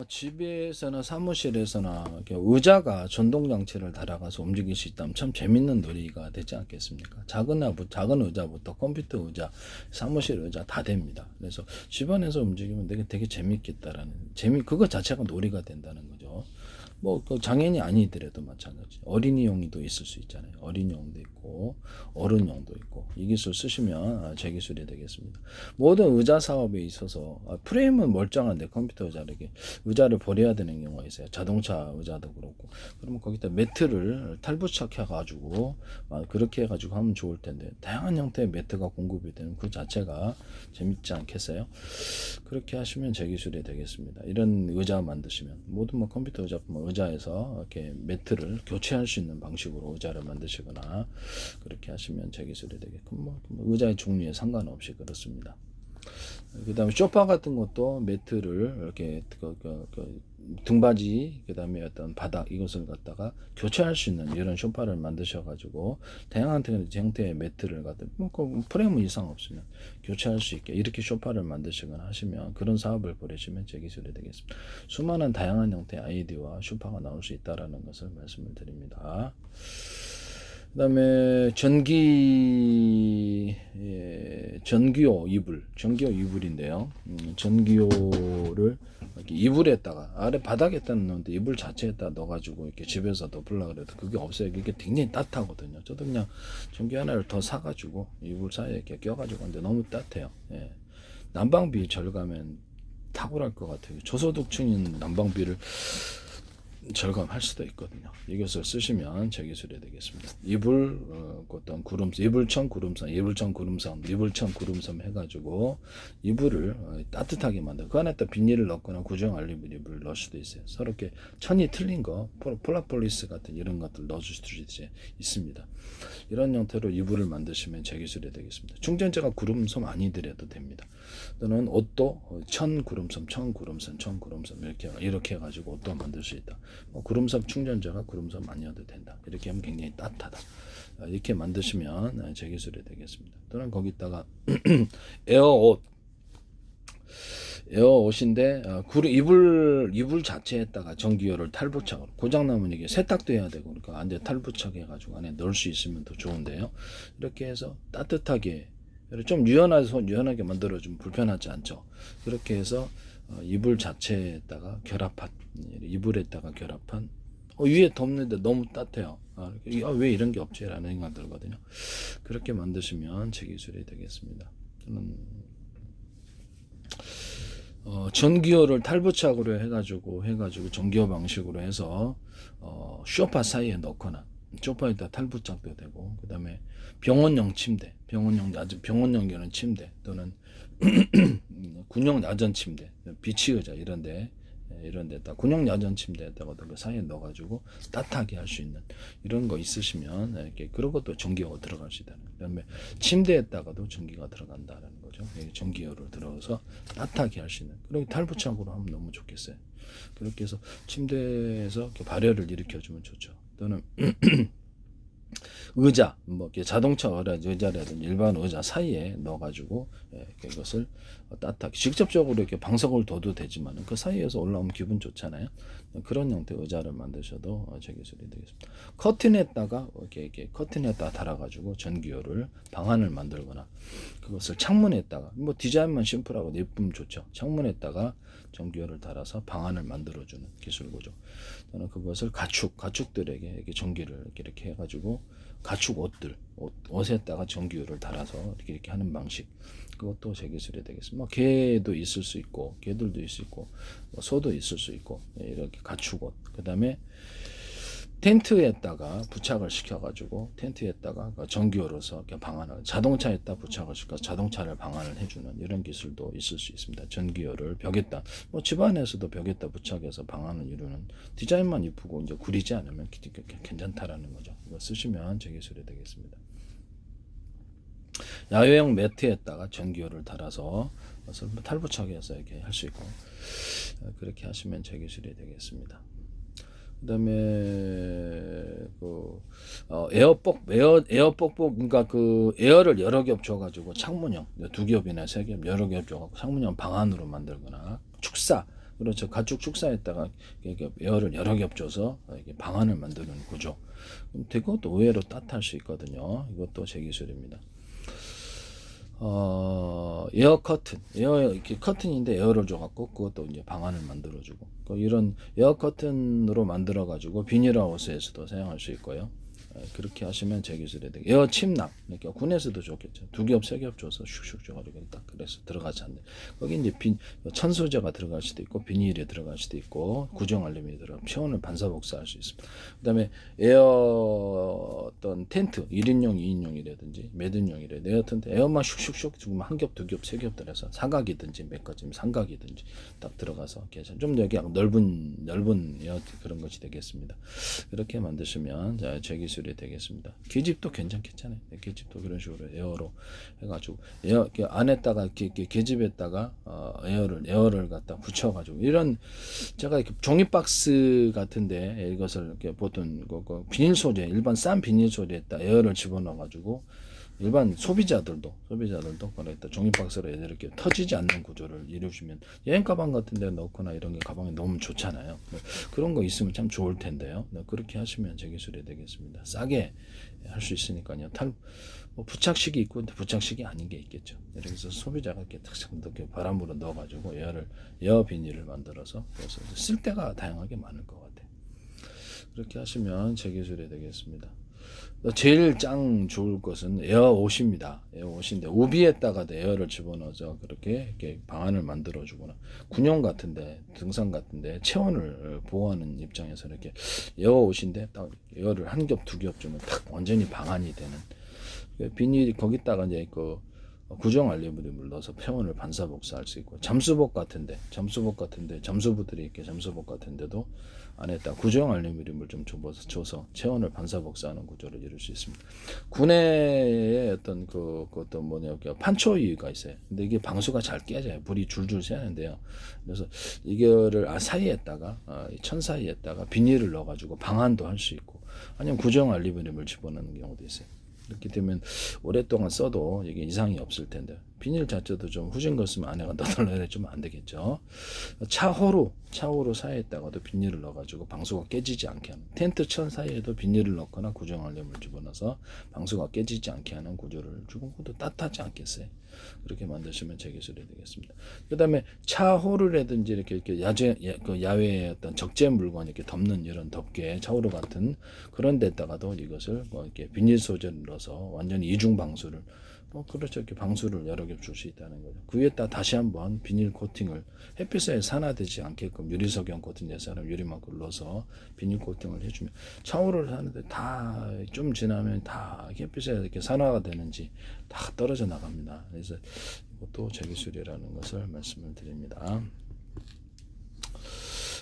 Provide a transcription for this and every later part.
집에서나 사무실에서나 이렇게 의자가 전동 장치를 달아가서 움직일 수 있다면 참 재밌는 놀이가 되지 않겠습니까? 작은 의자부터 컴퓨터 의자, 사무실 의자 다 됩니다. 그래서 집안에서 움직이면 되게 재밌겠다라는 그거 자체가 놀이가 된다는 거죠. 그 장애인이 아니더라도 마찬가지. 어린이용도 있을 수 있잖아요. 어린이용도 있고 어른용도 있고 이 기술 쓰시면 제 기술이 되겠습니다. 모든 의자 사업에 있어서 프레임은 멀쩡한데 컴퓨터 의자를 버려야 되는 경우가 있어요. 자동차 의자도 그렇고. 그러면 거기다 매트를 탈부착해가지고 그렇게 해가지고 하면 좋을 텐데 다양한 형태의 매트가 공급이 되는 그 자체가 재밌지 않겠어요? 그렇게 하시면 제 기술이 되겠습니다. 이런 의자 만드시면 모든 컴퓨터 의자에서 이렇게 매트를 교체할 수 있는 방식으로 의자를 만드시거나 그렇게 하시면 제 기술이 되겠고 의자의 종류에 상관없이 그렇습니다. 그 다음에 소파 같은 것도 매트를 이렇게 등받이 그 다음에 어떤 바닥 이것을 갖다가 교체할 수 있는 이런 소파를 만드셔가지고 다양한 형태의 매트를 갖다 프레임 이상 없으면 교체할 수 있게 이렇게 소파를 만드시거나 하시면 그런 사업을 벌이시면 제 기술이 되겠습니다. 수많은 다양한 형태의 아이디어와 소파가 나올 수 있다라는 것을 말씀을 드립니다. 그 다음에 전기요 이불인데요. 전기요를 이렇게 이불에다가 아래 바닥에다 넣는데 이불 자체에다 넣어가지고 이렇게 집에서 덮으려고 그래도 그게 없어요. 이게 굉장히 따뜻하거든요. 저도 그냥 전기 하나를 더 사가지고 이불 사이에 이렇게 껴가지고 하는데 너무 따뜻해요. 예. 난방비 절감은 탁월할 것 같아요. 저소득층인 난방비를 절감할 수도 있거든요. 이것을 쓰시면 제 기술이 되겠습니다. 어떤 이불청 구름섬 해가지고 이불을 따뜻하게 만들. 그 안에다 비닐을 넣거나 구정 알루미늄을 넣을 수도 있어요. 서로 이렇게 천이 틀린 거, 폴라폴리스 같은 이런 것들 넣어줄 수도 있습니다. 이런 형태로 이불을 만드시면 제 기술이 되겠습니다. 충전재가 구름섬 아니더라도 됩니다. 또는 옷도 천 구름섬 이렇게 해가지고 옷도 만들 수 있다. 구름섬 충전재가 구름섬 아니어도 된다. 이렇게 하면 굉장히 따뜻하다. 이렇게 만드시면 제 기술이 되겠습니다. 또는 거기다가 에어옷인데 이불 자체에다가 전기요를 탈부착으로 고장나면 이게 세탁도 해야 되고 그러니까 안에 탈부착해가지고 안에 넣을 수 있으면 더 좋은데요. 이렇게 해서 따뜻하게 좀 유연하게 만들어주면 불편하지 않죠. 그렇게 해서 이불 자체에다가 이불에다가 결합한 위에 덮는데 너무 따뜻해요. 왜 이런 게 없지? 라는 생각 들거든요. 그렇게 만드시면 제 기술이 되겠습니다. 저는 전기요를 탈부착으로 해가지고 전기요 방식으로 해서 소파 사이에 넣거나 소파에다 탈부착도 되고 그 다음에 병원용 침대 또는 군용 야전 침대 비치 의자 이런데 군용 야전 침대에다가 그 사이에 넣어가지고 따뜻하게 할 수 있는 이런 거 있으시면 이렇게 그런 것도 전기요가 들어갈 수 있다는. 그다음에 침대에다가도 전기가 들어간다는 거죠. 전기요를 들어서 따뜻하게 할 수 있는. 그리고 탈부착으로 하면 너무 좋겠어요. 그렇게 해서 침대에서 발열을 일으켜주면 좋죠. 또는 의자, 자동차 의자라든지 일반 의자 사이에 넣어가지고 이것을 따뜻하게 직접적으로 이렇게 방석을 둬도 되지만 그 사이에서 올라오면 기분 좋잖아요. 그런 형태의 의자를 만드셔도 제 기술이 되겠습니다. 커튼에다가 달아가지고 전기요를 방안을 만들거나 그것을 창문에다가 디자인만 심플하고 예쁘면 좋죠. 창문에다가 전기요를 달아서 방안을 만들어주는 기술고죠. 저는 그것을 가축들에게 이렇게 전기를 이렇게 해가지고 가축 옷에다가 전기요를 달아서 이렇게 하는 방식. 그것도 제 기술이 되겠습니다. 개도 있을 수 있고, 개들도 있을 수 있고, 소도 있을 수 있고, 이렇게 가축 옷. 그 다음에 텐트에다가 부착을 시켜가지고 텐트에다가 전기요로서 이렇게 자동차에다 부착을 시켜 자동차를 방안을 해주는 이런 기술도 있을 수 있습니다. 전기요를 벽에다 집안에서도 벽에다 부착해서 방안을 이루는 디자인만 이쁘고 이제 구리지 않으면 괜찮다라는 거죠. 이거 쓰시면 제 기술이 되겠습니다. 야외용 매트에다가 전기요를 달아서 탈부착해서 이렇게 할 수 있고 그렇게 하시면 제 기술이 되겠습니다. 그다음에 그러니까 에어를 여러 겹 줘가지고 창문형 2겹이나 3겹 여러 겹 줘가지고 창문형 방안으로 만들거나 축사 그렇죠. 가축 축사에다가 이렇게 에어를 여러 겹 줘서 이게 방안을 만드는 구조. 그것도 의외로 따뜻할 수 있거든요. 이것도 제 기술입니다. 에어 커튼, 에어 이렇게 커튼인데 에어를 줘갖고 그것도 이제 방안을 만들어주고 이런 에어 커튼으로 만들어가지고 비닐하우스에서도 사용할 수 있고요. 그렇게 하시면 제 기술이 되게 에어 침낭 그러니까 군에서도 좋겠죠. 2겹 3겹 줘서 슉슉 줘가지고 딱 그래서 들어가지 않네. 거기 이제 천 소재가 들어갈 수도 있고 비닐이 들어갈 수도 있고 구정 알루미늄이 들어가 체온을 반사복사할 수 있습니다. 그다음에 에어 어떤 텐트 1인용 2인용이라든지 매듭용이라든지 에어 텐트 에어만 슉슉슉 지금 한 겹 2겹 3겹 들어서 사각이든지 몇 가지 삼각이든지 딱 들어가서 좀 여기 넓은 에어 그런 것이 되겠습니다. 이렇게 만드시면 제 기술 되겠습니다. 계집도 괜찮겠잖아요. 계집도 그런 식으로 에어로 해가지고 에어 안에다가 계집에다가 에어를 갖다 붙여가지고 이런 제가 이렇게 종이 박스 같은데 이것을 이렇게 보통 비닐 소재 일반 싼 비닐 소재에다 에어를 집어넣어가지고 일반 소비자들도 그랬다 종이 박스로 이렇게 터지지 않는 구조를 이루시면 여행 가방 같은 데 넣거나 이런 게 가방에 너무 좋잖아요. 그런 거 있으면 참 좋을 텐데요. 그렇게 하시면 제 기술이 되겠습니다. 싸게 할 수 있으니까요. 부착식이 있고 부착식이 아닌 게 있겠죠. 그래서 소비자가 이렇게 탁 이렇게 바람으로 넣어가지고 에어 비닐을 만들어서 그래서 쓸 데가 다양하게 많을 것 같아요. 그렇게 하시면 제 기술이 되겠습니다. 제일 짱 좋을 것은 에어옷입니다. 에어옷인데 우비에다가도 에어를 집어넣어서 그렇게 이렇게 방안을 만들어 주거나 군용 같은데 등산 같은데 체온을 보호하는 입장에서 이렇게 에어옷인데 딱 에어를 한 겹 두 겹 주면 딱 완전히 방안이 되는 비닐이 거기다가 이제 그 구정 알루미늄을 넣어서 체온을 반사복사할 수 있고 잠수복 같은데 잠수부들이 이렇게 잠수복 같은데도 안에다 구정 알루미늄을 좀 줘서 체온을 반사복사하는 구조를 이룰 수 있습니다. 군의 어떤 그것도 판초위가 있어요. 근데 이게 방수가 잘 깨져요. 불이 줄줄 새는데요. 그래서 이거를 사이에다가 천 사이에다가 비닐을 넣어가지고 방안도 할 수 있고 아니면 구정 알루미늄을 집어넣는 경우도 있어요. 이렇게 되면 오랫동안 써도 이게 이상이 없을 텐데 비닐 자체도 좀 후진 거 쓰면 안에가 너덜너덜해 좀 안 되겠죠. 차호루 사이에다가도 비닐을 넣어가지고 방수가 깨지지 않게 하는 텐트 천 사이에도 비닐을 넣거나 구정 알루미늄을 집어넣어서 방수가 깨지지 않게 하는 구조를 주고 그것도 따뜻하지 않겠어요. 그렇게 만드시면 제 기술이 되겠습니다. 그 다음에 차호루라든지 이렇게 야외에 어떤 적재 물건 이렇게 덮는 이런 덮개 차호루 같은 그런 데다가도 이것을 이렇게 비닐 소재를 넣어서 완전히 이중 방수를 그렇죠. 이렇게 방수를 여러 개 줄 수 있다는 거죠. 그 위에다 다시 한번 비닐 코팅을 햇빛에 산화되지 않게끔 유리석영 코팅 내사람 유리막을 넣어서 비닐 코팅을 해주면 차오를 하는데 다 좀 지나면 다 햇빛에 이렇게 산화가 되는지 다 떨어져 나갑니다. 그래서 이것도 제 기술이라는 것을 말씀을 드립니다.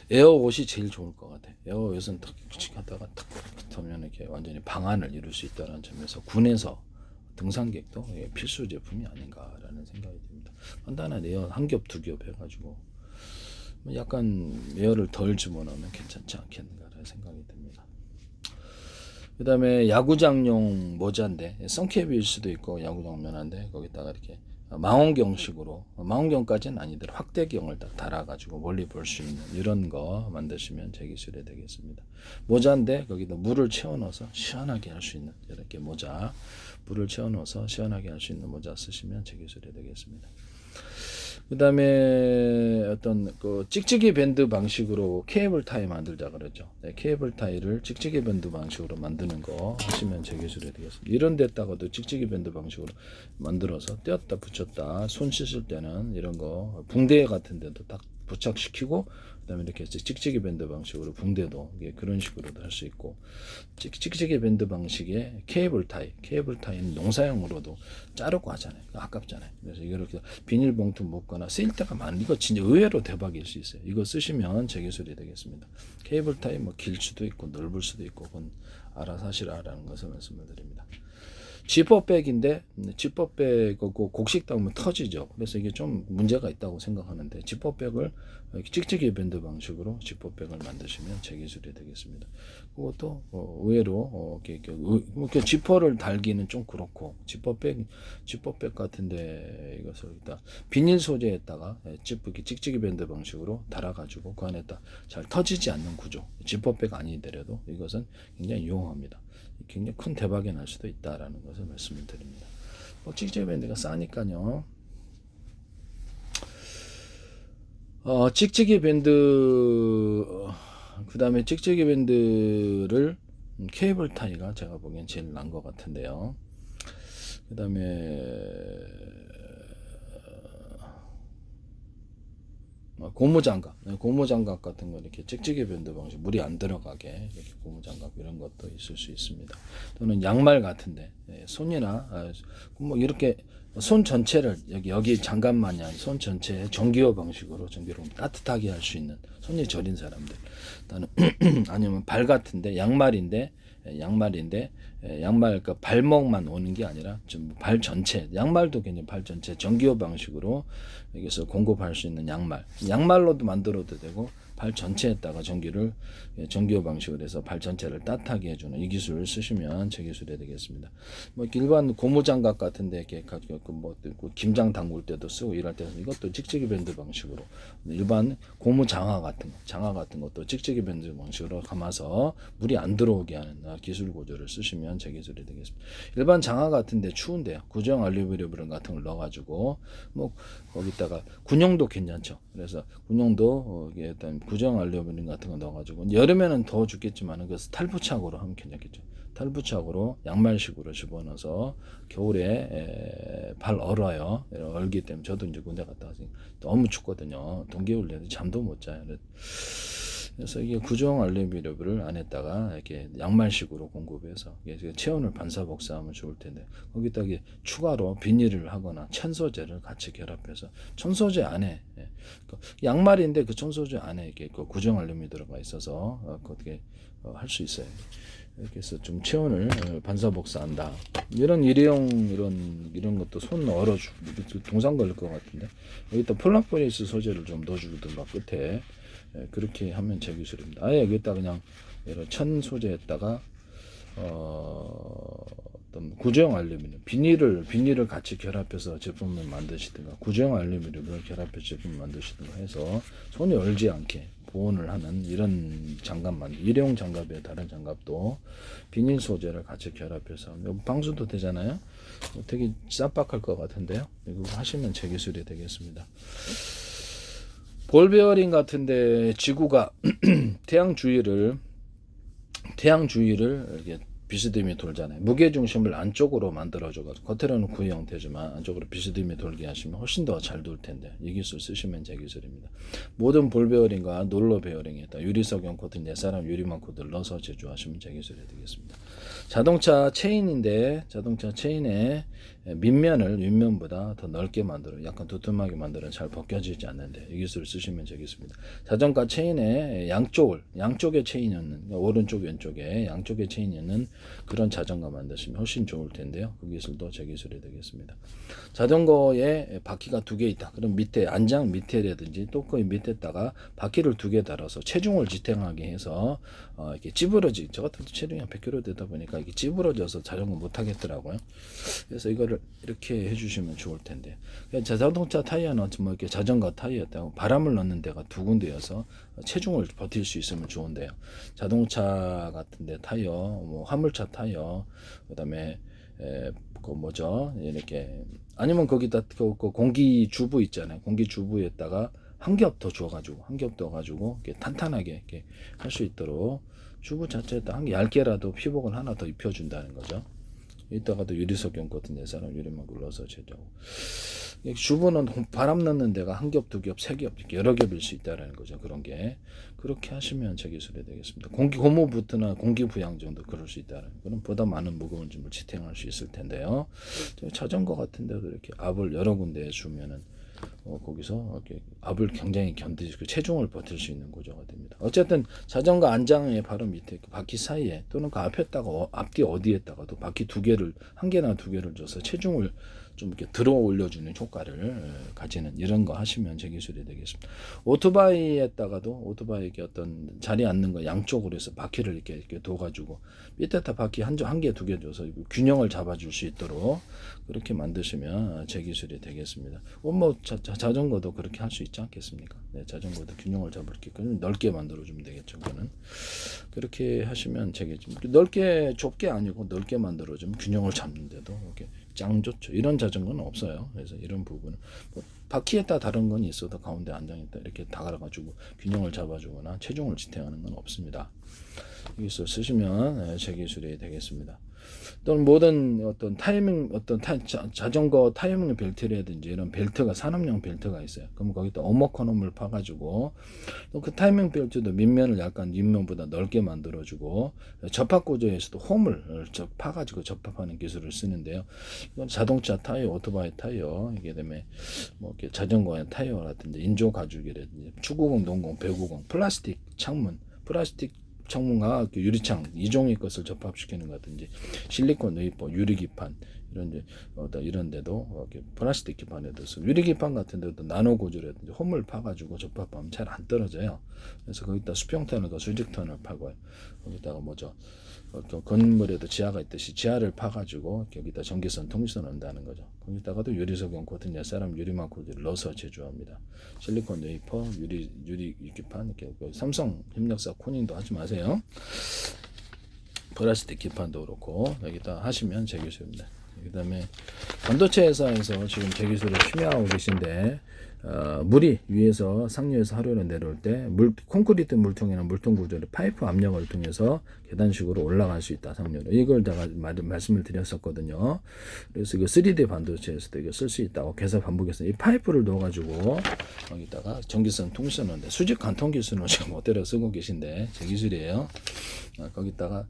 에어옷이 제일 좋을 것 같아요. 에어옷은 탁 하다가 탁 하면 이렇게 완전히 방안을 이룰 수 있다는 점에서 군에서 등산객도 필수 제품이 아닌가라는 생각이 듭니다. 간단한 에어 한 겹 두 겹 해가지고 약간 에어를 덜 집어넣으면 괜찮지 않겠는가라는 생각이 듭니다. 그 다음에 야구장용 모자인데 선캡일 수도 있고 야구장 면한데 거기다가 이렇게 망원경식으로 망원경까지는 아니더라도 확대경을 딱 달아가지고 멀리 볼 수 있는 이런 거 만드시면 제 기술이 되겠습니다. 모자인데 거기다 물을 채워넣어서 시원하게 할 수 있는 이렇게 모자 물을 채워넣어서 시원하게 할 수 있는 모자 쓰시면 제 기술이 되겠습니다. 그 다음에 어떤 찍찍이 밴드 방식으로 케이블 타이 만들자 그러죠. 케이블 타이를 찍찍이 밴드 방식으로 만드는 거 하시면 제 기술이 되겠습니다. 이런 데다가도 찍찍이 밴드 방식으로 만들어서 떼었다 붙였다 손 씻을 때는 이런 거 붕대 같은 데도 딱 부착시키고 그다음에 이렇게 찍찍이 밴드 방식으로 붕대도 그런 식으로도 할 수 있고 찍찍이 밴드 방식의 케이블 타이는 농사용으로도 자르고 하잖아요. 아깝잖아요. 그래서 이걸 비닐봉투 묶거나 쓰일 때가 많은 이거 진짜 의외로 대박일 수 있어요. 이거 쓰시면 제 기술이 되겠습니다. 케이블 타이 길 수도 있고 넓을 수도 있고 그건 알아서 하시라라는 것을 말씀을 드립니다. 지퍼백인데 지퍼백하고 곡식 닿으면 터지죠. 그래서 이게 좀 문제가 있다고 생각하는데 찍찍이 찍찍이 밴드 방식으로 지퍼백을 만드시면 제 기술이 되겠습니다. 그것도 의외로 이렇게 지퍼를 달기는 좀 그렇고 지퍼백 같은데 이것을 일단 비닐 소재에다가 찍찍이 밴드 방식으로 달아가지고 그 안에다 잘 터지지 않는 구조, 지퍼백 아니더라도 이것은 굉장히 유용합니다. 굉장히 큰 대박이 날 수도 있다라는 것을 말씀을 드립니다. 찍찍이 밴드가 싸니까요. 찍찍이 밴드 그 다음에 찍찍이 밴드를 케이블 타이가 제가 보기엔 제일 난 것 같은데요. 그 다음에 고무장갑 같은 거 이렇게 찍찍이 밴드 방식 물이 안 들어가게 이렇게 고무장갑 이런 것도 있을 수 있습니다. 또는 양말 같은데 손이나 뭐 이렇게 손 전체를 여기 장갑 마냥 손 전체에 전기호 방식으로 전기로 따뜻하게 할 수 있는 손이 저린 사람들, 아니면 발 같은데 양말 그 발목만 오는 게 아니라 좀 발 전체 양말도 굉장히 발 전체 전기호 방식으로 여기서 공급할 수 있는 양말로도 만들어도 되고 발 전체에다가 전기호 방식으로 해서 발 전체를 따뜻하게 해주는 이 기술을 쓰시면 제 기술이 되겠습니다. 뭐 일반 고무장갑 같은데 이렇게 뭐 김장 담글 때도 쓰고 일할 때도 이것도 찍찍이 밴드 방식으로 일반 고무 장화 같은 것도 찍찍이 밴드 방식으로 감아서 물이 안 들어오게 하는 기술 구조를 쓰시면 제 기술이 되겠습니다. 일반 장화 같은데 추운데요. 구정 알루미늄 같은 걸 넣어가지고 뭐 거기다가 군용도 괜찮죠. 그래서 군용도 일단 구정 알루미늄 같은 거 넣어가지고 여름에는 더워 죽겠지만 그래서 탈부착으로 하면 괜찮겠죠. 탈부착으로 양말식으로 집어넣어서 겨울에 발 얼어요. 얼기 때문에 저도 이제 군대 갔다 와서 너무 춥거든요. 동계훈련에 잠도 못 자요. 그래서 이게 구정 알루미늄을 안에다가 이렇게 양말식으로 공급해서 체온을 반사복사하면 좋을 텐데 거기다가 추가로 비닐을 하거나 천소재를 같이 결합해서 천소재 안에 양말인데 그 천소재 안에 이렇게 구정 알루미늄이 들어가 있어서 어떻게 할 수 있어요. 이렇게 해서 좀 체온을 반사복사한다. 이런 일회용 이런 것도 손 얼어주고 동상 걸릴 것 같은데 여기다 폴라포리스 소재를 좀 넣어주든가 끝에 그렇게 하면 제 기술입니다. 아예 여기다 그냥 이런 천 소재에다가 어떤 구조형 알루미늄 비닐을 같이 결합해서 제품을 만드시든가 구조형 알루미늄을 결합해서 제품을 만드시든가 해서 손이 얼지 않게 보온을 하는 이런 일회용 장갑에 다른 장갑도 비닐 소재를 같이 결합해서 방수도 되잖아요. 되게 쌈박할 것 같은데요. 이거 하시면 제 기술이 되겠습니다. 볼 베어링 같은데 지구가 태양 주위를 이렇게 비스듬히 돌잖아요. 무게 중심을 안쪽으로 만들어줘가지고 겉으로는 구이 형태지만 안쪽으로 비스듬히 돌게 하시면 훨씬 더 잘 돌 텐데 이 기술 쓰시면 제 기술입니다. 모든 볼 베어링과 롤러 베어링에다 유리석용 코팅 옛사람 유리만 코드를 넣어서 제조하시면 제 기술이 되겠습니다. 자동차 체인인데 자동차 체인의 밑면을 윗면보다 더 넓게 만들어 약간 두툼하게 만들어 잘 벗겨지지 않는데 이 기술을 쓰시면 되겠습니다. 자동차 체인의 양쪽에 체인이 있는 그러니까 오른쪽 왼쪽에 양쪽에 체인이 있는 그런 자전거 만드시면 훨씬 좋을 텐데요. 그 기술도 제 기술이 되겠습니다. 자전거에 바퀴가 2개 있다. 그럼 밑에 안장 밑에라든지 또 그 밑에다가 바퀴를 2개 달아서 체중을 지탱하게 해서 이렇게 저 같은 체중이 한 100kg 되다 보니까 이게 찌부러져서 자전거 못 하겠더라고요. 그래서 이거를 이렇게 해주시면 좋을 텐데 자동차 타이어는 뭐 이렇게 자전거 타이어였다고 바람을 넣는 데가 2군데여서 체중을 버틸 수 있으면 좋은데요. 자동차 같은데 타이어, 뭐 화물차 타이어, 그다음에 이렇게 아니면 거기다 그 공기 주부 있잖아요. 공기 주부에다가 한 겹 더 줘가지고 이렇게 탄탄하게 이렇게 할 수 있도록 주부 자체에다 얇게라도 피복을 하나 더 입혀준다는 거죠. 이따가도 유리석용 같은 데 사람 유리만 굴러서 제조하고 주부는 바람 넣는 데가 한 겹, 2겹, 3겹 여러 겹일 수 있다는 거죠. 그런 게 그렇게 하시면 제 기술이 되겠습니다. 고무부트나 공기부양 정도 그럴 수 있다는 그럼 보다 많은 무거운 짐을 지탱할 수 있을 텐데요. 자전거 같은 데도 이렇게 압을 여러 군데에 주면은 거기서 이렇게 압을 굉장히 견디고 체중을 버틸 수 있는 구조가 됩니다. 어쨌든 자전거 안장의 바로 밑에 그 바퀴 사이에 또는 그 앞에다가 앞뒤 어디에다가도 바퀴 두 개를 한 개나 두 개를 줘서 체중을 좀 이렇게 들어 올려주는 효과를 가지는 이런 거 하시면 제 기술이 되겠습니다. 오토바이에다가도 오토바이 이렇게 어떤 자리에 앉는 거 양쪽으로 해서 바퀴를 이렇게 둬가지고 밑에다 바퀴 한 개, 두 개 줘서 균형을 잡아줄 수 있도록 그렇게 만드시면 제 기술이 되겠습니다. 뭐 자전거도 그렇게 할 수 있지 않겠습니까? 네, 자전거도 균형을 잡을 게 넓게 만들어주면 되겠죠. 그거는 그렇게 하시면 되겠죠. 넓게 좁게 아니고 넓게 만들어주면 균형을 잡는데도 이렇게 짱 좋죠. 이런 자전거는 없어요. 그래서 이런 부분은 뭐 바퀴에 따라 다른 건 있어도 가운데 안장에다 이렇게 다가가지고 균형을 잡아주거나 체중을 지탱하는 건 없습니다. 여기서 쓰시면 제 기술이 되겠습니다. 또는 모든 어떤 타이밍 자전거 타이밍 벨트라든지 이런 벨트가 산업용 벨트가 있어요. 그럼 거기다 어머커홈을 파가지고 또 그 타이밍 벨트도 밑면을 약간 윗면보다 넓게 만들어주고 접합 구조에서도 홈을 파가지고 접합하는 기술을 쓰는데요. 이건 자동차 타이어, 오토바이 타이어 이게 되면 뭐 이렇게 자전거의 타이어라든지 인조 가죽이라든지 축구공, 농공, 배구공, 플라스틱 창문, 플라스틱 창문과 유리창 이종의 것을 접합시키는 거든지 실리콘 웨이퍼, 유리기판 이런 데도 플라스틱 기판에도 유리기판 같은 데도 나노 고주라든지 홈을 파가지고 접합하면 잘 안 떨어져요. 그래서 거기다 수평터널과 수직터널 파고요. 거기다가 뭐죠? 건물에도 지하가 있듯이 지하를 파가지고 여기다 전기선, 통신선 넣는다는 거죠. 거기다가도 유리석용 코팅 사람 유리막 코드를 넣어서 제조합니다. 실리콘 웨이퍼, 유리기판 이렇게 삼성 협력사 코닝도 하지 마세요. 플라스틱 기판도 그렇고 여기다 하시면 제 기술입니다. 그 다음에 반도체 회사에서 지금 제 기술을 취미하고 계신데 물이 위에서 상류에서 하류로 내려올 때 콘크리트 물통이나 물통 구조를 파이프 압력을 통해서 계단식으로 올라갈 수 있다. 상류로 이걸 제가 말씀을 드렸었거든요. 그래서 이거 3D 반도체에서도 이거 쓸 수 있다고 계속 반복해서 이 파이프를 넣어가지고 거기다가 전기선 통신하는데 수직 관통 기술은 지금 어때로 쓰고 계신데 제 기술이에요. 거기다가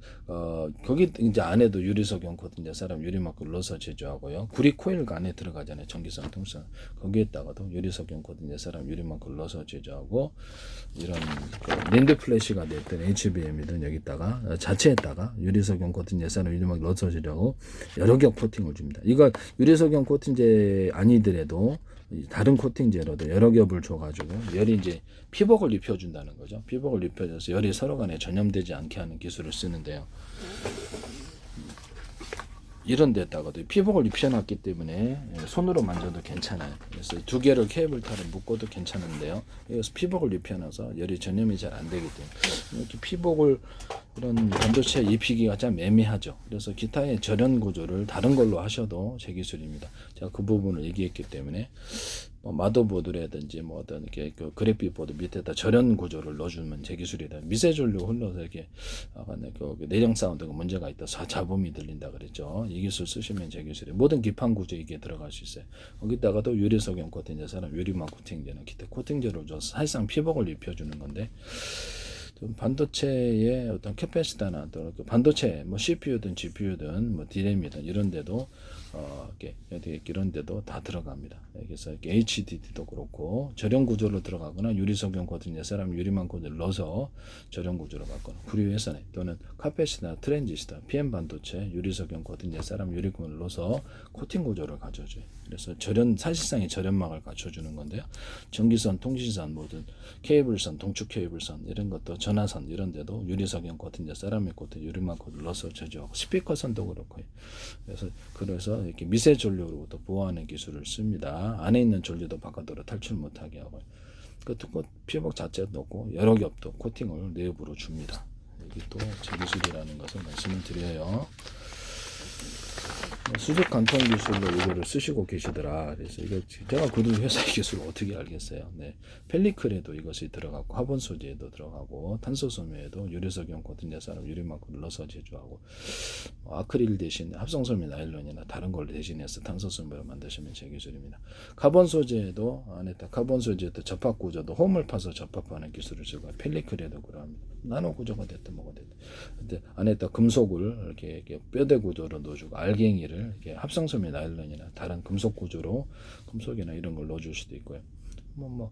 거기 이제 안에도 유리석용 코팅 사람 유리막을 넣어서 제조하고요. 구리 코일가 안에 들어가잖아요. 전기선 통신 거기에다가도 유리석용 코팅 사람 유리막을 넣어서 제조하고 이런 랜드 플래시가 됐든 HBM이든 여기다가 자체에다가 유리석용 코팅 사람 유리막 넣어서 제조하고 여러 겹 코팅을 줍니다. 이거 유리석용 코팅제 아니더라도 다른 코팅제로도 여러 겹을 줘가지고 열이 이제 피복을 입혀준다는 거죠. 피복을 입혀줘서 열이 서로 간에 전염되지 않게 하는 기술을 쓰는데요. 이런 데다가도 피복을 입혀놨기 때문에 손으로 만져도 괜찮아요. 그래서 두 개를 케이블타를 묶어도 괜찮은데요. 여기서 피복을 입혀놔서 열이 전염이 잘 안 되기 때문에 이렇게 피복을 이런 반도체 입히기가 참 애매하죠. 그래서 기타의 절연 구조를 다른 걸로 하셔도 제 기술입니다. 제가 그 부분을 얘기했기 때문에 뭐 마더보드라든지 뭐 어떤 이렇게 그 그래픽 보드 밑에다 절연 구조를 넣어주면 제 기술이다. 미세전류 흘러서 이렇게 그 내장 사운드가 문제가 있다. 잡음이 들린다 그랬죠. 이 기술 쓰시면 제 기술이 모든 기판 구조 이게 들어갈 수 있어요. 거기다가도 유리석용 코팅제 사람 유리막 코팅제는 기타 코팅제를 줘서 사실상 피복을 입혀주는 건데. 반도체의 어떤 캐패시티나 또 반도체 뭐 CPU든 GPU든 뭐 DRAM이든 이런 데도 이런 데도 다 들어갑니다. 그래서 이렇게 HDD도 그렇고 절연 구조로 들어가거나 유리석용 코팅 사람 유리막 코드를 넣어서 절연 구조로 바거나 구리회선에 또는 카패시티나 트랜지스터 PM 반도체 유리석용 코팅 사람 유리콘을 넣어서 코팅 구조를 가져줘요. 그래서 사실상의 절연막을 갖춰주는 건데요. 전기선, 통신선, 모든 케이블선, 동축 케이블선 이런 것도 전화선 이런 데도 유리석용 코팅, 세라믹 코팅, 유리막 코드를 넣어서 제조하고 스피커선도 그렇고요. 그래서 이렇게 미세 전류로부터 보호하는 기술을 씁니다. 안에 있는 전류도 바깥으로 탈출 못하게 하고요. 그 피복 자체도 넣고 여러 겹도 코팅을 내부로 줍니다. 여기 또 제 기술이라는 것을 말씀을 드려요. 수직 관통 기술로 이거를 쓰시고 계시더라. 그래서 이거 제가 그 회사의 기술을 어떻게 알겠어요. 네. 펠리클에도 이것이 들어가고 화분 소재에도 들어가고 탄소 소매에도 유리석용 코팅 사람 유리막을 넣어서 제조하고 아크릴 대신 합성소매 나일론이나 다른 걸 대신해서 탄소 소매로 만드시면 제 기술입니다. 카본 소재에도 안에다 카본 소재에도 접합 구조도 홈을 파서 접합하는 기술을 쓰고 펠리클에도 그러합니다. 나노 구조가 됐든 뭐가 됐든. 근데 안에다 금속을 이렇게 뼈대 구조로 넣어주고 알갱이를 이렇게 합성섬유 나일론이나 다른 금속 구조로 금속이나 이런 걸 넣어줄 수도 있고요. 뭐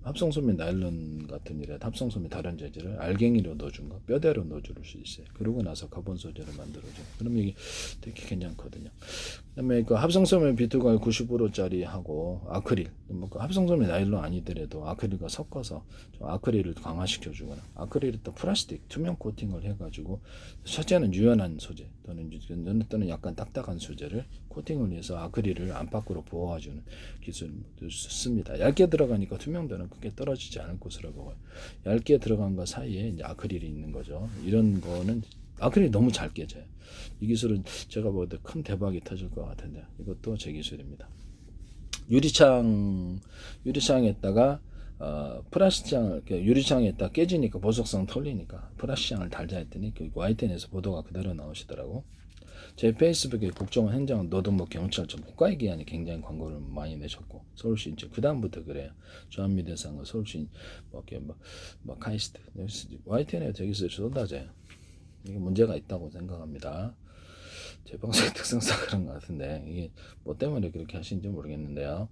합성섬유 나일론 같은 일에 합성섬유 다른 재질을 알갱이로 넣어준 거, 뼈대로 넣어줄 수 있어요. 그러고 나서 카본 소재를 만들어줘. 그럼 이게 되게 괜찮거든요. 그다음에 그 합성섬유 비트가 90%짜리 하고 아크릴, 뭐그 합성섬유 나일론 아니더라도 아크릴과 섞어서 좀 아크릴을 강화시켜주거나 아크릴을 또 플라스틱 투명 코팅을 해가지고 첫째는 유연한 소재 또는 약간 딱딱한 소재를 코팅을 해서 아크릴을 안팎으로 보호해주는 기술을 씁니다. 얇게 들어가니까 투명도는 크게 떨어지지 않을 것으로 보고요. 얇게 들어간 것 사이에 이제 아크릴이 있는 거죠. 이런 거는 아크릴이 너무 잘 깨져요. 이 기술은 제가 보다 큰 대박이 터질 것 같은데 이것도 제 기술입니다. 유리창에다가 플라스틱장을 유리창에다 깨지니까 보석성 털리니까 플라스틱장을 달자 했더니 그 YTN에서 보도가 그대로 나오시더라고. 제 페이스북에 국정원 행정 노동부 경찰청 국가의 기관이 굉장히 광고를 많이 내셨고 서울시 이제 그 다음부터 그래요. 주한미대상 서울시 뭐 카이스트 YTN에 되기서 쏟아져요. 이게 문제가 있다고 생각합니다. 제 방송의 특성상 그런 것 같은데 이게 뭐 때문에 그렇게 하시는지 모르겠는데요.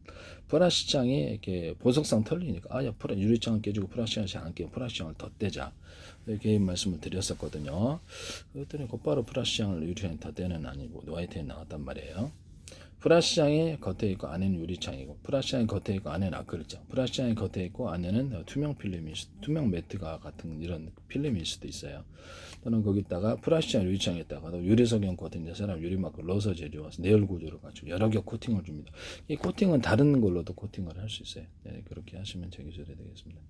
플라스틱장이 이렇게 보석상 털리니까 유리창을 깨지고 플라스틱장을 안 깨고 플라스틱장을 덧대자 이렇게 말씀을 드렸었거든요. 그랬더니 곧바로 플라스틱장을 유리창에 덧대는 아니고 YTN에 나왔단 말이에요. 플라스틱장이 겉에 있고 안에는 유리창이고 플라스틱장이 겉에 있고 안에는 아크릴장 플라스틱장이 겉에 있고 안에는 투명 필름이 투명 매트가 같은 이런 필름일 수도 있어요. 또는 거기다가 플라스틱장 유리창에다가도 유리석용 코팅 사람 유리막을 넣어서 제조해서 내열 구조를 가지고 여러 개 코팅을 줍니다. 이 코팅은 다른 걸로도 코팅을 할 수 있어야 네, 그렇게 하시면 제 기술이 되겠습니다.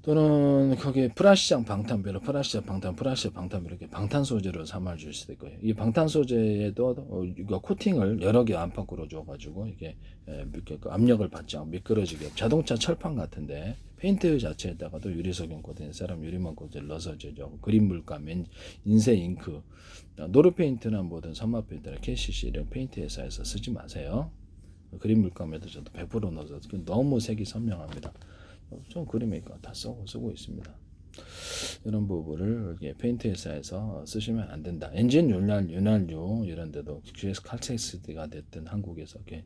또는 거기에 플라스틱장 방탄별로 플라스틱 방탄 이렇게 방탄 소재로 삼아 줄 수도 있고요. 이 방탄 소재에도 이거 코팅을 여러 개 안팎으로 줘가지고 이게 압력을 받지 않고 미끄러지게 자동차 철판 같은데 페인트 자체에다가도 유리석용 코팅, 사람 유리막 코팅을 넣어서 제조하고 그린 물감, 인쇄 잉크, 노르 페인트나 뭐든 선마 페인트나 KCC 이런 페인트 회사에서 쓰지 마세요. 그린 물감에도 저도 100% 넣어서 너무 색이 선명합니다. 좀 그림이니까 다 쓰고 있습니다. 이런 부분을 페인트 회사에서 쓰시면 안 된다. 엔진 윤활유 이런 데도 GS 칼텍스가 됐든 한국에서 이렇게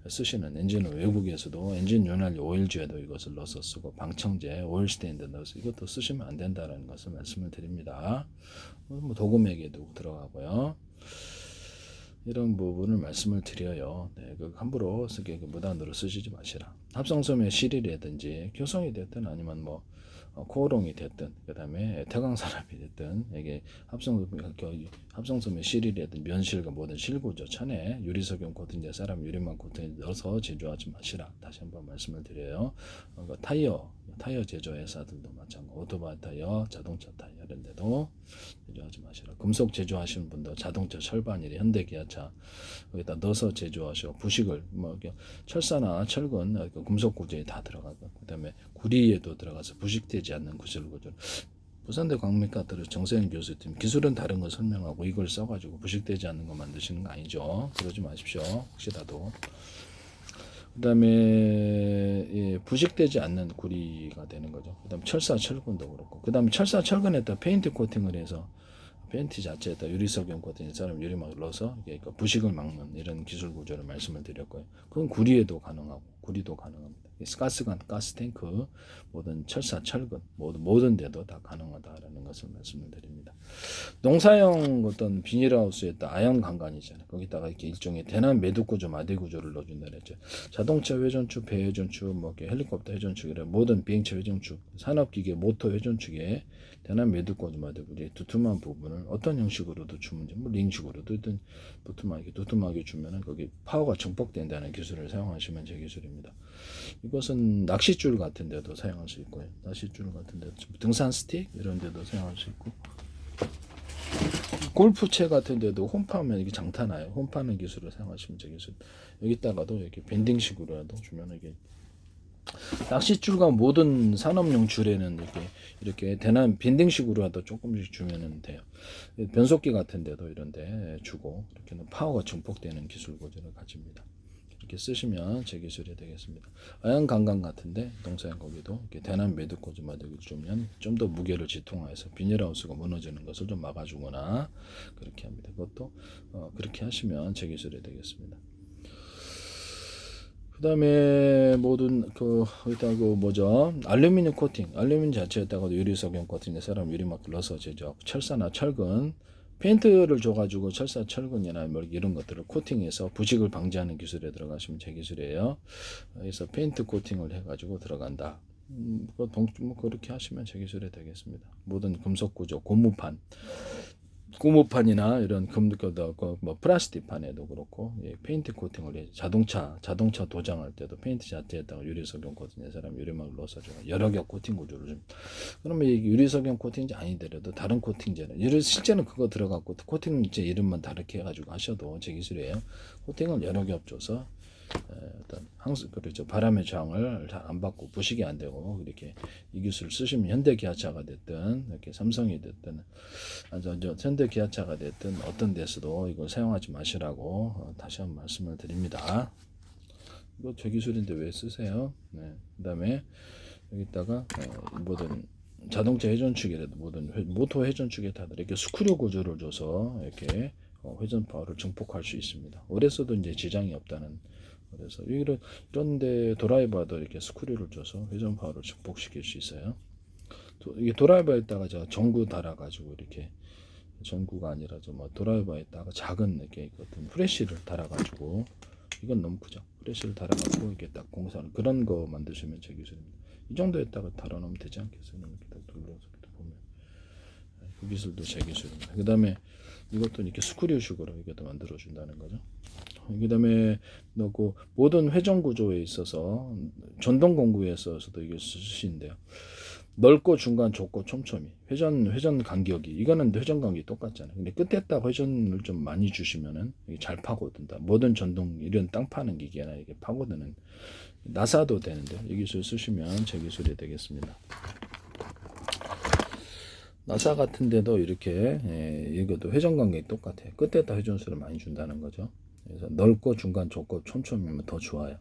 쓰시는 엔진은 외국에서도 엔진 윤활유 오일주에도 이것을 넣어서 쓰고 방청제 오일 스테인드 넣어서 이것도 쓰시면 안 된다는 것을 말씀을 드립니다. 뭐 도금액에도 들어가고요. 이런 부분을 말씀을 드려요. 네, 함부로 쓰게 무단으로 쓰시지 마시라. 합성섬유 실이라든지 교성이 됐든 아니면 뭐 코오롱이 됐든 그다음에 태광산업이 됐든 이게 합성섬유 실이라든지 면실과 모든 실구조 천에 유리석용 코팅제 사람 유리막 코팅 넣어서 제조하지 마시라. 다시 한번 말씀을 드려요. 타이어 제조 회사들도 마찬가지고 오토바이 타이어, 자동차 타이어 이런 데도 제조하지 마시라. 금속 제조하시는 분도 자동차 철반이래 현대기아차 거기다 넣어서 제조하시고 부식을 뭐 철사나 철근 금속 구조에 다 들어가고 그다음에 구리에도 들어가서 부식되지 않는 구슬 구조. 부산대 광맥가들은 정세현 교수님 기술은 다른 거 설명하고 이걸 써가지고 부식되지 않는 거 만드시는 거 아니죠. 그러지 마십시오. 혹시라도. 그 다음에 부식되지 않는 구리가 되는 거죠. 그 다음에 철사 철근도 그렇고 그 다음에 철사 철근에다 페인트 코팅을 해서 페인트 자체에다 유리석용 코팅 사람 유리막을 넣어서 부식을 막는 이런 기술 구조를 말씀을 드렸고요. 그건 구리에도 가능하고 구리도 가능합니다. 가스탱크 모든 철사 철근 모든 데도 다 가능하다라는 것을 말씀을 드립니다. 농사용 어떤 비닐하우스에다 아연 강간이잖아요. 거기다가 이렇게 일종의 대난 매듭 구조, 마대 구조를 넣어준다 그랬죠. 자동차 회전축, 배 회전축, 뭐 헬리콥터 회전축 이런 모든 비행차 회전축, 산업기계 모터 회전축에 대난 매듭 구조, 마대 구조 두툼한 부분을 어떤 형식으로도 주면 뭐 링식으로도 든 두툼하게 주면은 거기 파워가 증폭된다는 기술을 사용하시면 제 기술입니다. 이것은 낚싯줄 같은 데도 사용할 수 있고요. 낚싯줄 같은 데도 등산 스틱 이런 데도 사용할 수 있고 골프채 같은 데도 홈파면 이게 장타나요. 홈파는 기술을 사용하시면 제 기술. 여기다가도 이렇게 밴딩식으로라도 주면 이게 낚싯줄과 모든 산업용 줄에는 이렇게 대난 밴딩식으로라도 조금씩 주면은 돼요. 변속기 같은 데도 이런데 주고 이렇게는 파워가 증폭되는 기술 구조를 가집니다. 이렇게 쓰시면 제 기술이 되겠습니다. 아양강강 같은데 동사양 거기도 이렇게 대남 매듭 꽂음 마디고 주면 좀 더 무게를 지통하여서 비닐하우스가 무너지는 것을 좀 막아주거나 그렇게 합니다. 그것도 그렇게 하시면 제 기술이 되겠습니다. 그 다음에 모든 일단 뭐죠, 알루미늄 코팅, 알루미늄 자체에다가 유리 석영 코팅에 사람 유리막 넣어서 제조하고, 철사나 철근 페인트를 줘가지고 철사 철근이나 뭐 이런 것들을 코팅해서 부식을 방지하는 기술에 들어가시면 제 기술이에요. 그래서 페인트 코팅을 해가지고 들어간다. 뭐 그렇게 하시면 제 기술이 되겠습니다. 모든 금속 구조, 고무판이나 이런 뭐 플라스틱 판에도 그렇고, 예, 페인트 코팅을 해. 자동차 도장할 때도 페인트 자체에다가 유리석영 코팅에 사람 유리막을 넣어서 여러 겹 코팅 구조를 좀. 그러면 이 유리석영 코팅제 아니더라도 다른 코팅제는 실제는 그거 들어갔고 코팅제 이름만 다르게 해가지고 하셔도 제 기술이에요. 코팅을 여러 겹 줘서 어떤 그렇죠, 바람의 저항을 잘 안 받고 부식이 안 되고, 이렇게 이 기술을 쓰시면 현대기아차가 됐든 이렇게 삼성이 됐든 현대기아차가 됐든 어떤 데서도 이걸 사용하지 마시라고 다시 한번 말씀을 드립니다. 이거 제 기술인데 왜 쓰세요? 네. 그다음에 여기다가 모든 자동차 회전축이라도 모든 모터 회전축에 다들 이렇게 스크류 구조를 줘서 이렇게 회전 파워를 증폭할 수 있습니다. 오래 써도 이제 지장이 없다는. 그래서 이런데 드라이버도 이렇게 스크류를 줘서 회전 파워를 증폭시킬 수 있어요. 이게 드라이버에다가 제가 전구 달아가지고, 이렇게 전구가 아니라 뭐 드라이버에다가 작은 이렇게 어떤 프레쉬를 달아가지고, 이건 너무 크죠. 프레쉬를 달아가지고 이렇게 딱 공사하는 그런 거 만드시면 제 기술입니다. 이 정도에다가 달아놓으면 되지 않겠어요? 이렇게 딱 돌려서 보면 그 기술도 제 기술입니다. 그 다음에 이것도 이렇게 스크류식으로 이것도 만들어 준다는 거죠. 그 다음에 모든 회전 구조에 있어서 전동 공구에 있어서도 이게 쓰시는데요. 넓고 중간, 좁고 촘촘히 회전 간격이, 이거는 회전 간격이 똑같잖아요. 근데 끝에다 회전을 좀 많이 주시면은 이게 잘 파고든다. 모든 전동 이런 땅 파는 기계나 이게 파고드는 나사도 되는데, 이 기술 쓰시면 제 기술이 되겠습니다. 나사 같은 데도 이렇게 이것도 회전 간격이 똑같아요. 끝에다 회전수를 많이 준다는 거죠. 그래서 넓고 중간, 좁고 촘촘히면 더 좋아요.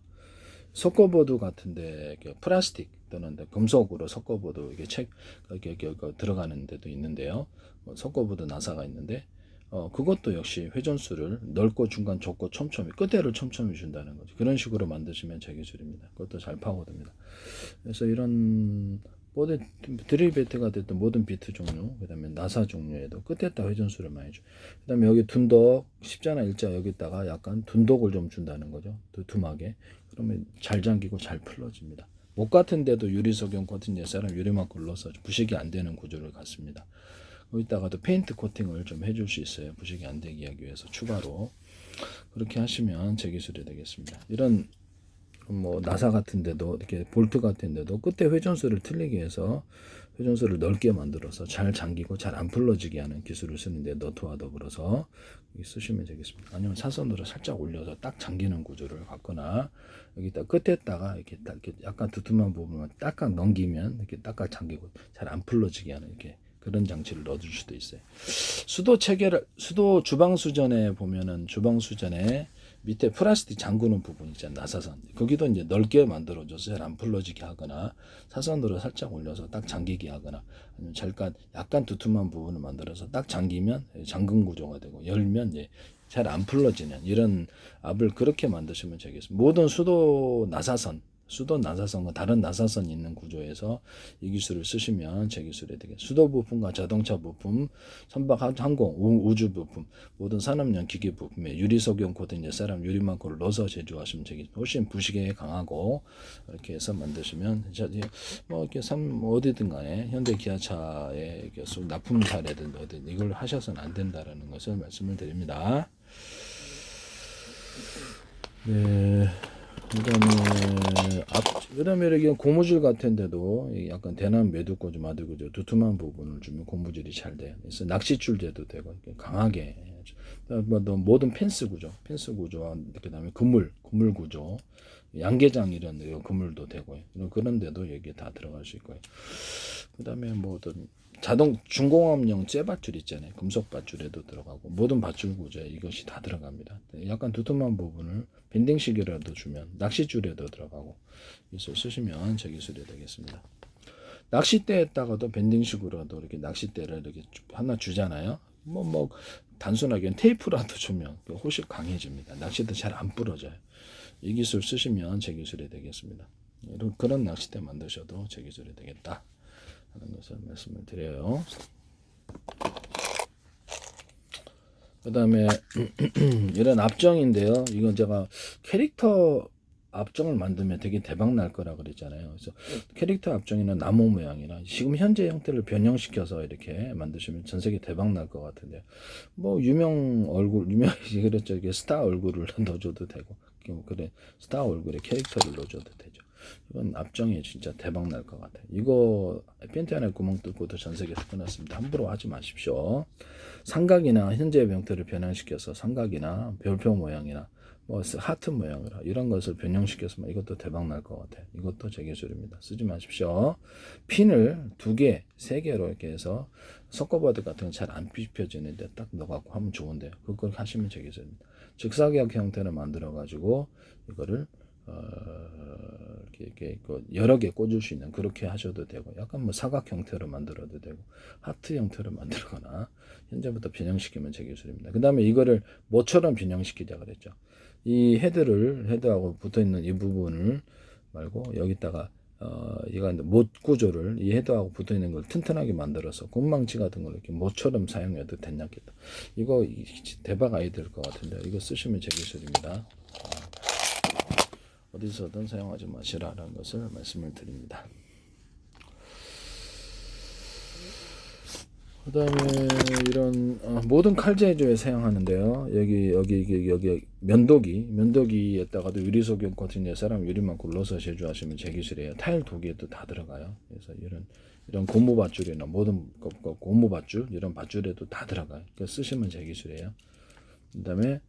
석고보드 같은데 플라스틱 또는 금속으로 석고보드 이게 들어가는 데도 있는데요. 석고보드 나사가 있는데 그것도 역시 회전수를 넓고 중간, 좁고 촘촘히 끝에를 촘촘히 준다는 거죠. 그런 식으로 만드시면 제 기술입니다. 그것도 잘 파고듭니다. 그래서 이런 모든 드릴 비트가 됐든 모든 비트 종류, 그 다음에 나사 종류에도 끝에다 회전수를 많이 줘. 그 다음에 여기 둔덕, 십자나 일자 여기다가 약간 둔덕을 좀 준다는 거죠. 두툼하게. 그러면 잘 잠기고 잘 풀러집니다. 목 같은 데도 유리석영 코팅제 사람 유리막 걸러서 부식이 안 되는 구조를 갖습니다. 거기다가도 페인트 코팅을 좀 해줄 수 있어요. 부식이 안 되게 하기 위해서 추가로. 그렇게 하시면 제 기술이 되겠습니다. 이런 뭐 나사 같은 데도 이렇게 볼트 같은 데도 끝에 회전수를 틀리게 해서 회전수를 넓게 만들어서 잘 잠기고 잘 안 풀러지게 하는 기술을 쓰는데, 너트와 더불어서 쓰시면 되겠습니다. 아니면 사선으로 살짝 올려서 딱 잠기는 구조를 갖거나, 여기다 끝에다가 이렇게 딱 이렇게 약간 두툼한 부분만 딱딱 넘기면 이렇게 딱딱 잠기고 잘 안 풀러지게 하는 이렇게 그런 장치를 넣어줄 수도 있어요. 수도 주방 수전에 보면은 주방 수전에 밑에 플라스틱 잠그는 부분 있잖아요. 나사선. 거기도 이제 넓게 만들어줘서 잘 안 풀러지게 하거나, 사선으로 살짝 올려서 딱 잠기게 하거나, 아니면 약간 두툼한 부분을 만들어서 딱 잠기면 잠금 구조가 되고, 열면 이제 잘 안 풀러지는 이런 압을 그렇게 만드시면 되겠습니다. 모든 수도 나사선과 다른 나사선 있는 구조에서 이 기술을 쓰시면 제 기술이 되겠습니다. 수도 부품과 자동차 부품, 선박 항공, 우주 부품, 모든 산업용 기계 부품에 유리석영 코팅 사람 유리막을 넣어서 제조하시면 되겠습니다. 훨씬 부식에 강하고, 이렇게 해서 만드시면 뭐 이렇게 어디든 간에 현대 기아차에 납품 사례든 어든 이걸 하셔서는 안 된다라는 것을 말씀을 드립니다. 네. 그다음에 이렇게 고무줄 같은 데도 약간 대남 매듭꽂이 마두구조 두툼한 부분을 주면 고무줄이 잘 돼요. 그래서 낚싯줄 제도 되고 강하게. 모든 펜스 구조와 그다음에 그물 구조, 양계장 이런 그물도 되고요. 그런 데도 여기에 다 들어갈 수 있고요. 그다음에 뭐 어떤 자동 중공업용 쇠밧줄 있잖아요. 금속 밧줄에도 들어가고 모든 밧줄 구조에 이것이 다 들어갑니다. 약간 두툼한 부분을 밴딩식이라도 주면 낚싯줄에도 들어가고 이것을 쓰시면 제 기술이 되겠습니다. 낚싯대에다가도 밴딩식으로도 이렇게 낚싯대를 이렇게 하나 주잖아요. 뭐 단순하게 테이프라도 주면 훨씬 강해집니다. 낚싯대 잘 안 부러져요. 이 기술 쓰시면 제 기술이 되겠습니다. 이런 그런 낚싯대 만드셔도 제 기술이 되겠다 하는 것을 말씀을 드려요. 그 다음에 이런 압정인데요. 이건 제가 캐릭터 압정을 만들면 되게 대박 날 거라 그랬잖아요. 그래서 캐릭터 압정이나 나무 모양이나 지금 현재 형태를 변형시켜서 이렇게 만드시면 전 세계 대박 날 것 같은데요. 뭐 유명 그랬죠. 이게 스타 얼굴을 넣어줘도 되고, 그래 스타 얼굴에 캐릭터를 넣어줘도 되죠. 이건 압정이 진짜 대박 날 것 같아요. 이거 팬티 안에 구멍 뚫고도 전 세계에서 끝났습니다. 함부로 하지 마십시오. 삼각이나 현재의 형태를 변형시켜서 삼각이나 별표 모양이나 뭐 하트 모양이라 이런 것을 변형시켰으면 이것도 대박 날 것 같아요. 이것도 제 기술입니다. 쓰지 마십시오. 핀을 2개, 3개로 이렇게 해서 석고보드 같은 건 잘 안 삐펴지는데 딱 넣어갖고 하면 좋은데요. 그걸 하시면 제 기술입니다. 직사각 형태를 만들어 가지고 이거를 이렇게 여러 개 꽂을 수 있는 그렇게 하셔도 되고, 약간 뭐 사각 형태로 만들어도 되고 하트 형태로 만들거나 현재부터 변형시키면 제 기술입니다. 그 다음에 이거를 뭐처럼 변형시키자 그랬죠. 이 헤드하고 붙어있는 이 부분을 말고 여기다가 이거 못 구조를 이 헤드하고 붙어있는 걸 튼튼하게 만들어서 곰망치 같은 걸 이렇게 못처럼 사용해도 된다겠다. 이거 대박 아이디어일 것 같은데 이거 쓰시면 제 기술입니다. 어디서든 사용하지 마시라는 것을 말씀을 드립니다. 그 다음에 이런 모든 칼 제조에 사용하는데요. 여기 면도기에다가도 유리소경 코팅에 사람 유리만 굴러서 제조하시면 제 기술이에요. 타일 도기에도 다 들어가요. 그래서 이런 고무 밧줄이나 모든 고무 밧줄 이런 밧줄에도 다 들어가요. 그래서 쓰시면 제 기술이에요. 그 다음에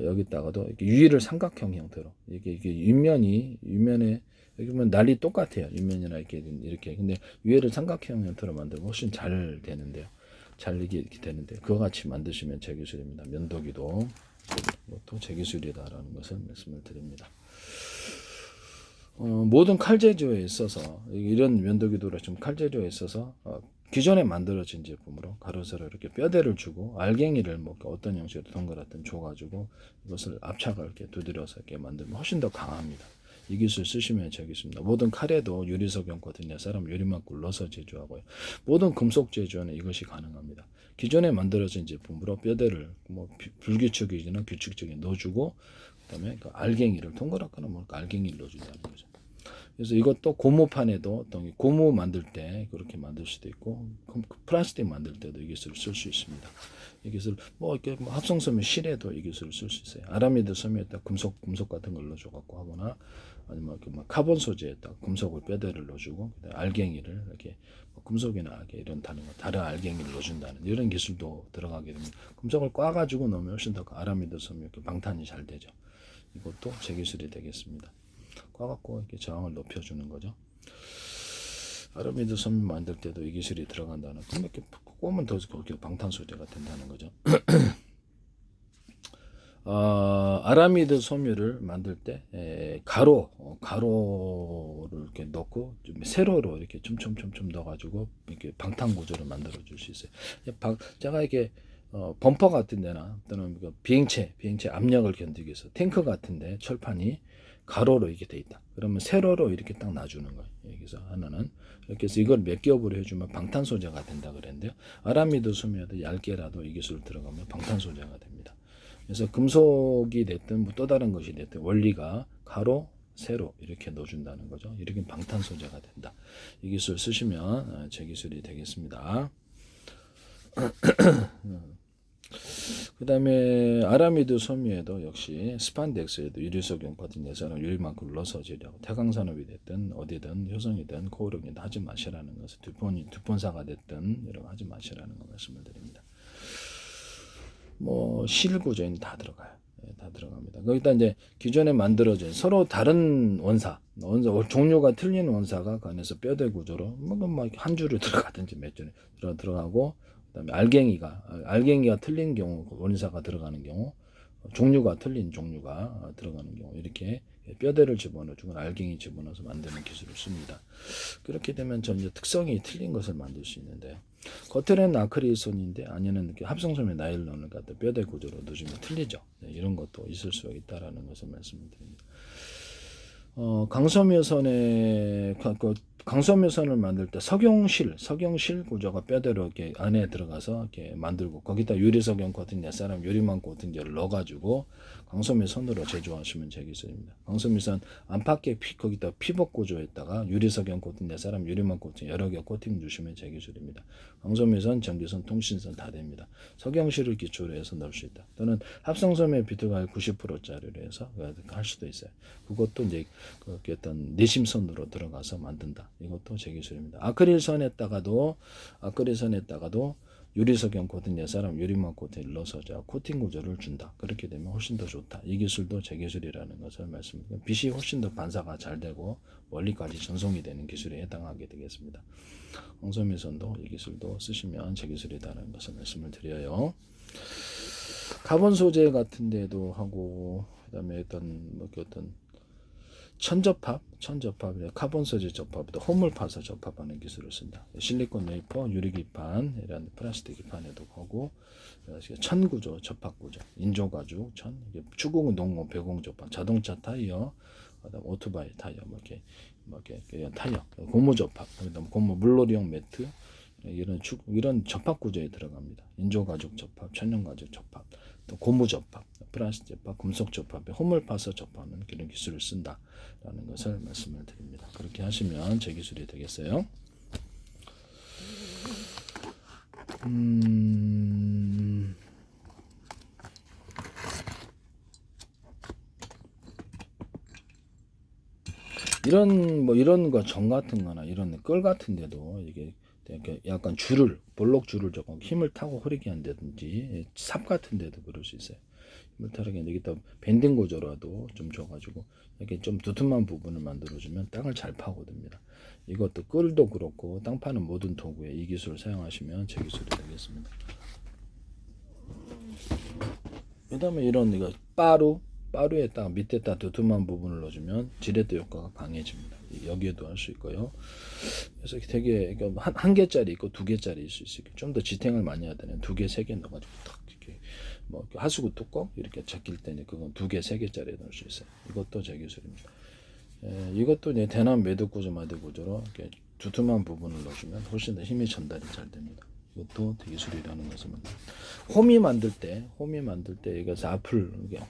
여기다가도 이렇게 유리를 삼각형 형태로 이게 윗면에 여기 보면 난리 똑같아요. 윗면이나 이렇게 근데 위에를 삼각형 형태로 만들면 훨씬 잘 되는데요. 잘 이렇게 되는데 그와 같이 만드시면 제 기술입니다. 면도기도 이것도 제 기술이다라는 것을 말씀을 드립니다. 모든 칼 제조에 있어서 이런 면도기도 좀 칼 제조에 있어서 기존에 만들어진 제품으로 가로 세로 이렇게 뼈대를 주고 알갱이를 뭐 어떤 형식으로 동그랗든 줘가지고 이것을 압착을 이렇게 두드려서 이렇게 만들면 훨씬 더 강합니다. 이 기술 쓰시면 제 기술입니다. 모든 칼에도 유리석영 코팅에 사람 유리만 굴러서 제조하고요. 모든 금속 제조에는 이것이 가능합니다. 기존에 만들어진 제품으로 뼈대를 뭐 불규칙이나 규칙적인 넣어주고 그다음에 그 알갱이를 동그랗거나 뭐 알갱이를 넣어준다는 거죠. 그래서 이것도 고무판에도 어떤 고무 만들 때 그렇게 만들 수도 있고 플라스틱 만들 때도 이 기술을 쓸 수 있습니다. 이 기술 뭐 이렇게 합성 섬유 실에도 이 기술을 쓸 수 있어요. 아라미드 섬유에다 금속 같은 걸 넣어줘 갖고 하거나 아니면 카본 소재에다 금속을 뼈대를 넣어주고 알갱이를 이렇게 금속이나 이런 다른 알갱이를 넣어준다는 이런 기술도 들어가게 됩니다. 금속을 꽈가지고 넣으면 훨씬 더 아라미드 섬유 이렇게 방탄이 잘 되죠. 이것도 제 기술이 되겠습니다. 꽈갖고 이렇게 저항을 높여주는 거죠. 아라미드 섬유 만들 때도 이 기술이 들어간다는. 그럼 이렇게 꼬면 더 그렇게 방탄 소재가 된다는 거죠. 아라미드 섬유를 만들 때 가로를 이렇게 넣고 좀 세로로 이렇게 촘촘 넣어가지고 이렇게 방탄 구조를 만들어 줄 수 있어요. 제가 이렇게 범퍼 같은 데나 또는 비행체 압력을 견디기 위해서 탱크 같은데 철판이 가로로 이렇게 돼 있다. 그러면 세로로 이렇게 딱 놔주는 거예요. 여기서 하나는 이렇게 해서 이걸 몇 겹으로 해주면 방탄 소재가 된다 그랬는데요. 아라미드 섬유에도 얇게라도 이 기술 들어가면 방탄 소재가 됩니다. 그래서 금속이 됐든 뭐 또 다른 것이 됐든 원리가 가로, 세로 이렇게 넣어준다는 거죠. 이렇게 방탄 소재가 된다. 이 기술 쓰시면 제 기술이 되겠습니다. 그 다음에 아라미드 섬유에도 역시 스판덱스에도 유리석용 같은 예산을 유리만큼 넣어서 제조하고 태강산업이 됐든 어디든 효성이든 코오롱이든 하지 마시라는 것을 두폰사가 됐든 이런 거 하지 마시라는 거 말씀을 드립니다. 뭐 실 구조에는 다 들어가요. 다 들어갑니다. 거기다 이제 기존에 만들어진 서로 다른 원사 종류가 틀린 원사가 그 안에서 뼈대 구조로 뭐 한 줄을 들어가든지 몇 줄에 들어가고, 그다음에 알갱이가 틀린 경우, 원사가 들어가는 경우, 종류가 틀린 종류가 들어가는 경우, 이렇게 뼈대를 집어넣어주고 알갱이 집어넣어서 만드는 기술을 씁니다. 그렇게 되면 전혀 특성이 틀린 것을 만들 수 있는데요. 겉에는 아크릴선인데 안에는 합성섬유 나일론을 갖다 뼈대 구조로 넣어주면 틀리죠. 이런 것도 있을 수 있다라는 것을 말씀을 드립니다. 강섬유선을 만들 때 석영실 구조가 뼈대로 이렇게 안에 들어가서 이렇게 만들고, 거기다 유리석영 코팅, 넷사람 유리망 코팅제를 넣어가지고 강섬유선으로 제조하시면 제 기술입니다. 강섬유선 안팎에 거기다 피복 구조에다가 유리석영 코팅, 넷사람 유리망 코팅 여러 개 코팅 주시면 제 기술입니다. 강섬유선, 전기선, 통신선 다 됩니다. 석영실을 기초로 해서 넣을 수 있다. 또는 합성섬유 비트가 90%짜리로 해서 할 수도 있어요. 그것도 이제 어떤 내심선으로 들어가서 만든다. 이것도 제 기술입니다. 아크릴선에다가도 유리석영 코팅, 넷사람 유리막 코팅을 넣어서 코팅 구조를 준다. 그렇게 되면 훨씬 더 좋다. 이 기술도 제 기술이라는 것을 말씀드립니다. 빛이 훨씬 더 반사가 잘 되고 멀리까지 전송이 되는 기술에 해당하게 되겠습니다. 홍섬유선도 이 기술도 쓰시면 제 기술이라는 것을 말씀을 드려요. 카본 소재 같은 데도 하고, 그다음에 어떤 천접합, 카본 소재 접합도 홈을 파서 접합하는 기술을 쓴다. 실리콘 웨이퍼, 유리기판, 이런 플라스틱 기판에도 하고, 천구조, 접합구조, 인조가죽, 추궁, 농업, 배공 접합, 자동차 타이어, 그다음 오토바이 타이어, 이렇게 타이어, 고무 접합, 그다음 고무 물놀이용 매트, 이런 접합 구조에 들어갑니다. 인조가죽 접합, 천연가죽 접합, 또 고무 접합, 플라스틱 접합, 금속 접합에 홈을 파서 접하는 그런 기술을 쓴다라는 것을 말씀을 드립니다. 그렇게 하시면 제 기술이 되겠어요. 이런 거 정 같은 거나 이런 끌 같은 데도 이게 약간 볼록 줄을 조금 힘을 타고 흐리게 한다든지, 삽 같은 데도 그럴 수 있어요. 힘을 타게 여기다 밴딩 구조라도 좀 줘가지고 이렇게 좀 두툼한 부분을 만들어주면 땅을 잘 파고듭니다. 이것도 끌도 그렇고 땅 파는 모든 도구에 이 기술을 사용하시면 제 기술이 되겠습니다. 그 다음에 이거 빠루에다가 밑에다 두툼한 부분을 넣어주면 지렛대 효과가 강해집니다. 여기에도 할 수 있고요. 그래서 되게 한 개짜리 있고 두 개짜리 있을 수 있고, 좀 더 지탱을 많이 해야 되는 2개, 3개 넣어가지고 탁 이렇게 하수구 뚜껑 이렇게 제낄 때는 그건 2개, 3개짜리 넣을 수 있어요. 이것도 제 기술입니다. 이것도 이제 대남 매듭 구조, 마대 구조로 이렇게 두툼한 부분을 넣어주면 훨씬 더 힘이 전달이 잘 됩니다. 이것도 기술이라는 것을 호미 만들 때 이것을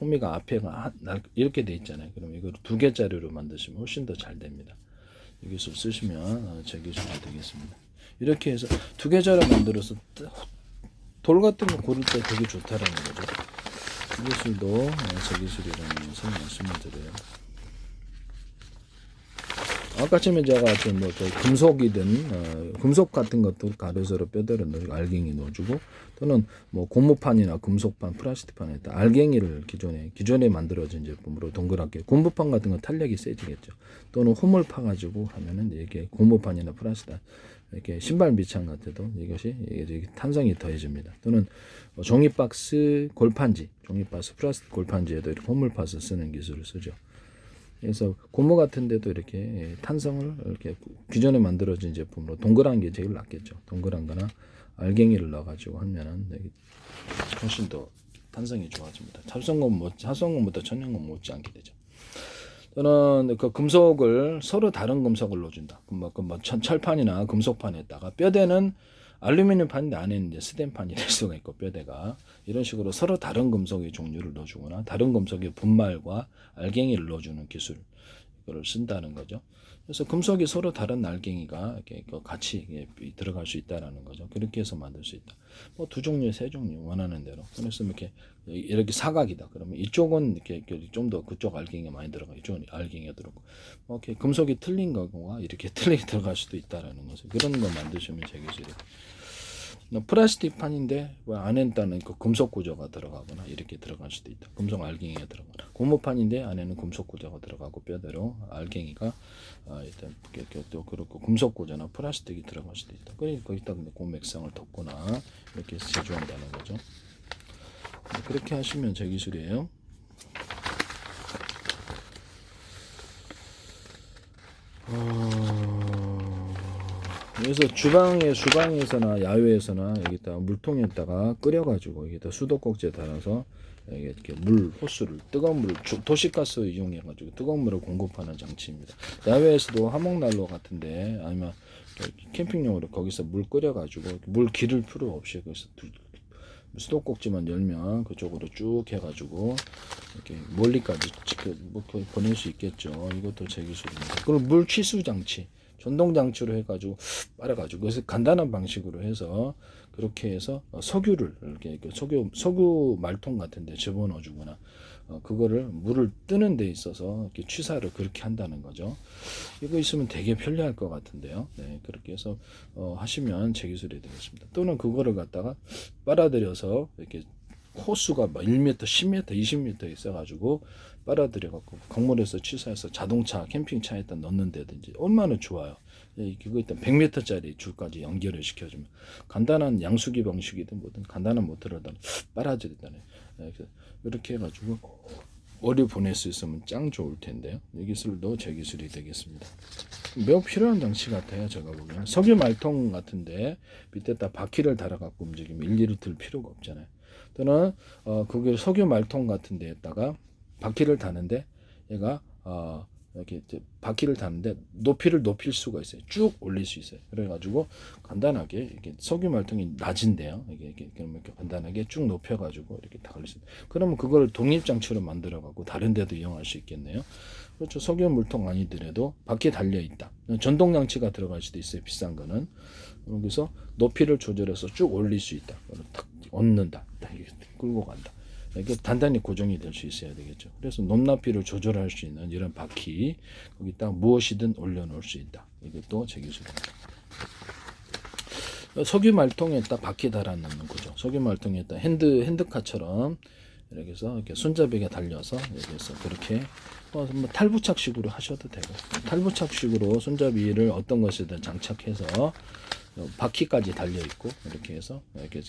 호미가 앞에가 이렇게 돼 있잖아요. 그럼 이걸 2개짜리로 만드시면 훨씬 더 잘 됩니다. 이 기술 쓰시면 제 기술이 되겠습니다. 이렇게 해서 2개짜리 만들어서 돌 같은 거 고를 때 되게 좋다라는 거죠. 이 기술도 제 기술이라는 것을 말씀을 드려요. 아까쯤에 제가 금속이든 금속 같은 것도 가로세로 뼈대를 넣어주고 알갱이 넣어주고, 또는 고무판이나 금속판, 플라스틱판에다 알갱이를 기존에 만들어진 제품으로 동그랗게, 고무판 같은 건 탄력이 세지겠죠. 또는 홈을 파가지고 하면은 이게 고무판이나 플라스틱, 이렇게 신발 밑창 같아도 이것이 탄성이 더해집니다. 또는 종이박스 플라스틱 골판지에도 이렇게 홈을 파서 쓰는 기술을 쓰죠. 그래서 고무 같은 데도 이렇게 탄성을 이렇게 기존에 만들어진 제품으로 동그란 게 제일 낫겠죠. 동그란 거나 알갱이를 넣어가지고 하면은 훨씬 더 탄성이 좋아집니다. 합성금보다 천연금 못지않게 되죠. 또는 그 금속을 서로 다른 금속을 넣어준다. 철판이나 금속판에다가 뼈대는 알루미늄 판인데 안에는 이제 스텐판이 될 수가 있고, 뼈대가 이런 식으로 서로 다른 금속의 종류를 넣어주거나 다른 금속의 분말과 알갱이를 넣어주는 기술, 이거를 쓴다는 거죠. 그래서 금속이 서로 다른 알갱이가 이렇게 같이 들어갈 수 있다라는 거죠. 그렇게 해서 만들 수 있다. 2종류, 3종류 원하는 대로. 그래서 이렇게 사각이다. 그러면 이쪽은 이렇게 좀 더 그쪽 알갱이가 많이 들어가, 이쪽은 알갱이가 들어가고, 이렇게 금속이 틀린 거와 이렇게 틀리게 들어갈 수도 있다라는 거죠. 그런 거 만드시면 제 기술이. 플라스틱 판인데 안에는 그 금속 구조가 들어가거나 이렇게 들어갈 수도 있다. 금속 알갱이가 들어가거나 고무판인데 안에는 금속 구조가 들어가고 뼈대로 알갱이가 일단 또 그렇고 금속 구조나 플라스틱이 들어갈 수도 있다. 그러니까 거기다 고맥상을 덮거나 이렇게 해서 제조한다는 거죠. 그렇게 하시면 제 기술이에요. 그래서 주방에서나 야외에서나 여기다 물통에다가 끓여가지고 여기다 수도꼭지에 달아서 이렇게 물 호스를 뜨거운 물을 도시가스 이용해가지고 뜨거운 물을 공급하는 장치입니다. 야외에서도 화목난로 같은데 아니면 캠핑용으로 거기서 물 끓여가지고 물 기를 필요 없이 거기서 수도꼭지만 열면 그쪽으로 쭉 해가지고 이렇게 멀리까지 보낼 수 있겠죠. 이것도 제 기술입니다. 그리고 물 취수 장치, 전동 장치로 해가지고 빨아가지고 그래서 간단한 방식으로 해서 그렇게 해서 석유를 이렇게 석유 말통 같은데 집어넣어주거나 그거를 물을 뜨는 데 있어서 이렇게 취사를 그렇게 한다는 거죠. 이거 있으면 되게 편리할 것 같은데요. 네, 그렇게 해서 하시면 제 기술이 되겠습니다. 또는 그거를 갖다가 빨아들여서 이렇게 호수가 막 1m, 10m, 20m 있어가지고 빨아들여갖고 건물에서 취사해서 자동차, 캠핑차에다 넣는다든지 얼마나 좋아요. 그거 일단 100m짜리 줄까지 연결을 시켜주면 간단한 양수기 방식이든 뭐든 간단한 모터로다 빨아들이다네. 이렇게 해가지고 어디 보낼 수 있으면 짱 좋을 텐데요. 이 기술도 제 기술이 되겠습니다. 매우 필요한 장치 같아요. 제가 보기에는 석유 말통 같은데 밑에다 바퀴를 달아갖고 움직이면 일일이 들 필요가 없잖아요. 또는 그게 석유 말통 같은 데에다가 바퀴를 다는데 얘가 이렇게 바퀴를 다는데 높이를 높일 수가 있어요. 쭉 올릴 수 있어요. 그래가지고 간단하게 이렇게 석유 말통이 낮은데요. 이렇게 간단하게 쭉 높여가지고 이렇게 다 걸릴 수 있어요. 그러면 그걸 독립 장치로 만들어갖고 다른 데도 이용할 수 있겠네요. 그렇죠. 석유 물통 아니더라도 바퀴에 달려 있다. 전동 장치가 들어갈 수도 있어요. 비싼 거는. 그래서 높이를 조절해서 쭉 올릴 수 있다. 탁 얹는다. 끌고 간다. 이게 단단히 고정이 될 수 있어야 되겠죠. 그래서 높낮이를 조절할 수 있는 이런 바퀴 거기다 무엇이든 올려놓을 수 있다. 이것도 제 기술입니다. 석유 말통에다 바퀴 달아 놓는 거죠. 석유 말통에다 핸드카처럼 이렇게 해서 이렇게 손잡이가 달려서 이렇게 해서 그렇게 뭐 탈부착식으로 하셔도 되고 탈부착식으로 손잡이를 어떤 것이든 장착해서 바퀴까지 달려 있고 이렇게 해서 이렇게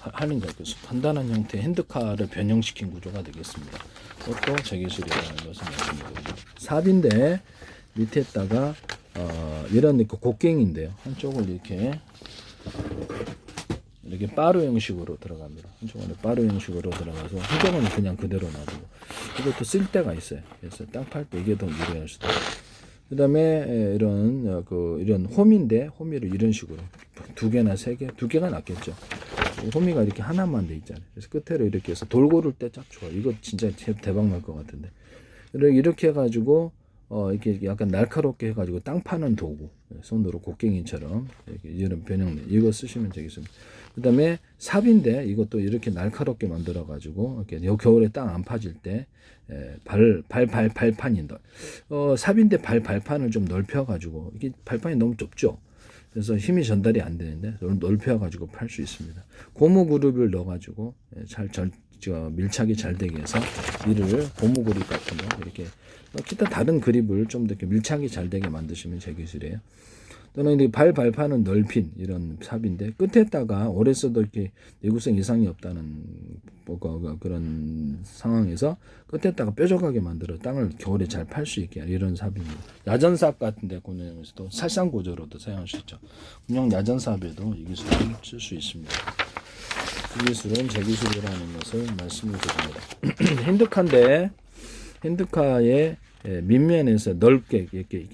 하는 거 간단한 형태의 핸드카를 변형시킨 구조가 되겠습니다. 그것도 제 기술이라는 것을 말씀드립니다. 삽인데 밑에다가 이런 곡괭인데요. 한쪽을 이렇게 바로 형식으로 들어갑니다. 한쪽은 바로 형식으로 들어가서 한쪽은 그냥 그대로 놔두고 이것도 쓸 때가 있어요. 그래서 땅 팔 때 이게 더 유리할 수도 있고. 그 다음에 이런 홈인데 홈이를 이런 식으로 2개나 3개, 2개가 낫겠죠. 홈이가 이렇게 하나만 돼 있잖아요. 그래서 끝에를 이렇게 해서 돌 고를 때 딱 좋아. 이거 진짜 대박 날 것 같은데. 이렇게 해가지고 이렇게 약간 날카롭게 해가지고 땅 파는 도구, 손으로 곡괭이처럼 이런 변형 이거 쓰시면 되겠습니다. 그 다음에 삽인데 이것도 이렇게 날카롭게 만들어 가지고 이렇게 겨울에 땅 안 파질 때 발판이 삽인데 발판을 좀 넓혀 가지고 이게 발판이 너무 좁죠. 그래서 힘이 전달이 안 되는데 넓혀 가지고 팔 수 있습니다. 고무 그룹을 넣어 가지고 밀착이 잘 되게 해서 이를 고무 그립 같은 거 이렇게 기타 다른 그립을 좀 더 밀착이 잘 되게 만드시면 제 기술이에요. 또는 발판은 넓힌 이런 삽인데 끝에다가 오래 써도 이렇게 내구성 이상이 없다는 그런 상황에서 끝에다가 뾰족하게 만들어 땅을 겨울에 잘 팔 수 있게 이런 삽입니다. 야전삽 같은데 군용에서도 살상 구조로도 사용할 수 있죠. 군용 야전삽에도 이 기술을 쓸 수 있습니다. 이 기술은 제 기술이라는 것을 말씀을 드립니다. 핸드카의 밑면에서 넓게 이렇게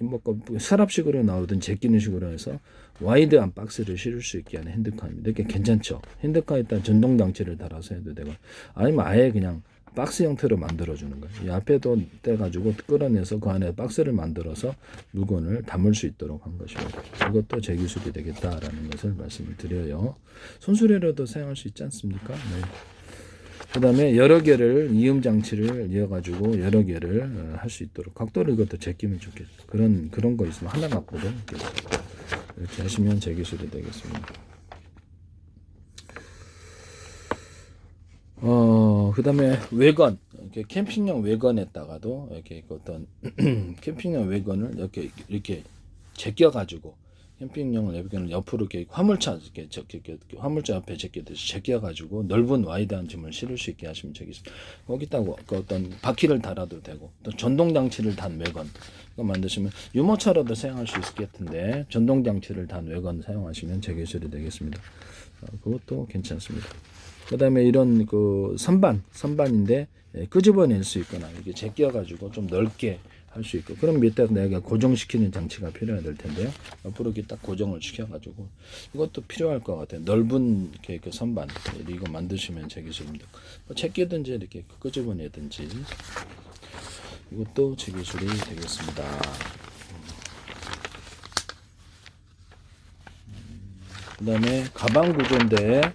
서랍식으로 나오던 제끼는 식으로 해서 와이드한 박스를 실을 수 있게 하는 핸드카입니다. 이렇게 괜찮죠. 핸드카에 일단 전동 장치를 달아서 해도 되고 아니면 아예 그냥 박스 형태로 만들어주는 거예요. 이 앞에도 떼가지고 끌어내서 그 안에 박스를 만들어서 물건을 담을 수 있도록 한 것입니다. 이것도 제 기술이 되겠다라는 것을 말씀을 드려요. 손수레로도 사용할 수 있지 않습니까? 네. 그 다음에 여러 개를 이음 장치를 이어가지고 여러 개를 할 수 있도록 각도를 이것도 제끼면 좋겠죠. 그런 거 있으면 하나 갖고도 이렇게 하시면 제 기술이 되겠습니다. 그다음에 외건, 이렇게 캠핑용 외건에다가도 이렇게 어떤 캠핑용 외건을 이렇게 제껴 가지고 캠핑용 외건을 옆으로 이렇게 화물차 이렇게 화물차 옆에 제끼듯이 제껴 가지고 넓은 와이드한 짐을 실을 수 있게 하시면 되겠습니다. 거기다가 그 어떤 바퀴를 달아도 되고 또 전동 장치를 단 외건 이거 만드시면 유모차로도 사용할 수 있을 것 같은데 전동 장치를 단 외건 사용하시면 제기술이 되겠습니다. 그것도 괜찮습니다. 그다음에 이런 그 선반인데 끄집어낼 수 있거나 이렇게 제껴 가지고 좀 넓게 할 수 있고 그럼 밑에 내가 고정시키는 장치가 필요해야 될 텐데요. 앞으로 이렇게 딱 고정을 시켜 가지고 이것도 필요할 것 같아요. 넓은 이렇게 그 선반 이거 만드시면 제 기술입니다. 뭐 제끼든지 이렇게 끄집어내든지 이것도 제 기술이 되겠습니다. 그다음에 가방 구조인데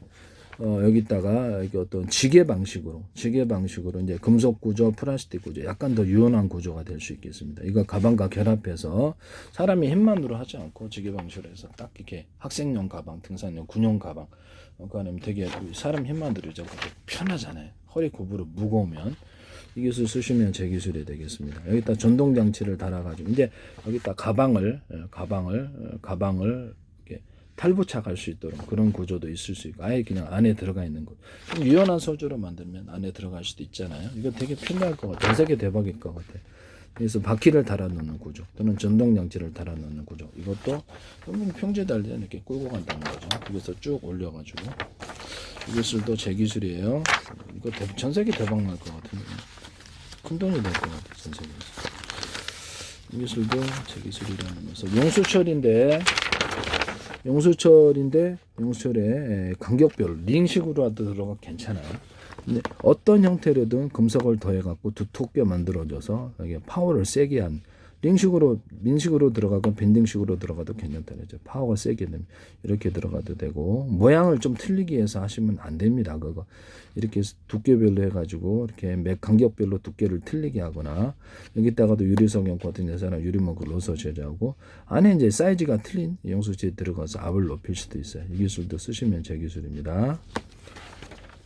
여기다가 이게 어떤 지게 방식으로 이제 금속 구조, 플라스틱 구조, 약간 더 유연한 구조가 될 수 있겠습니다. 이거 가방과 결합해서 사람이 힘만으로 하지 않고 지게 방식으로 해서 딱 이렇게 학생용 가방, 등산용, 군용 가방, 그러니까 되게 사람 힘만 들이죠. 편하잖아요. 허리 굽으로 무거우면 이 기술 쓰시면 제 기술이 되겠습니다. 여기다 전동 장치를 달아가지고 이제 여기다 가방을 탈부착할 수 있도록 그런 구조도 있을 수 있고 아예 그냥 안에 들어가 있는 것. 좀 유연한 소재로 만들면 안에 들어갈 수도 있잖아요. 이거 되게 편리할 것 같아요. 전 세계 대박일 것 같아요. 그래서 바퀴를 달아놓는 구조 또는 전동 장치를 달아놓는 구조. 이것도 평지에 달려 이렇게 끌고 간다는 거죠. 여기서 쭉 올려가지고 이 기술도 제 기술이에요. 이거 전 세계 대박 날 것 같은데 큰 돈이 될 것 같아요. 전 세계에서. 이 기술도 제 기술이라는 거서 용수철에 간격별로 링식으로라도 들어가 괜찮아요. 근데 어떤 형태로든 금속을 더해 갖고 두텁게 만들어져서 이게 파워를 세게 한 민식으로 들어가고 밴딩식으로 들어가도 괜찮다는 거죠. 파워가 세게 되면 이렇게 들어가도 되고 모양을 좀 틀리게 해서 하시면 안 됩니다. 그거 이렇게 두께별로 해가지고 이렇게 몇 간격별로 두께를 틀리게 하거나 여기다가도 유리석용 같은 데서는 유리목을 넣어서 제작하고 안에 이제 사이즈가 틀린 용수지에 들어가서 압을 높일 수도 있어요. 이 기술도 쓰시면 제 기술입니다.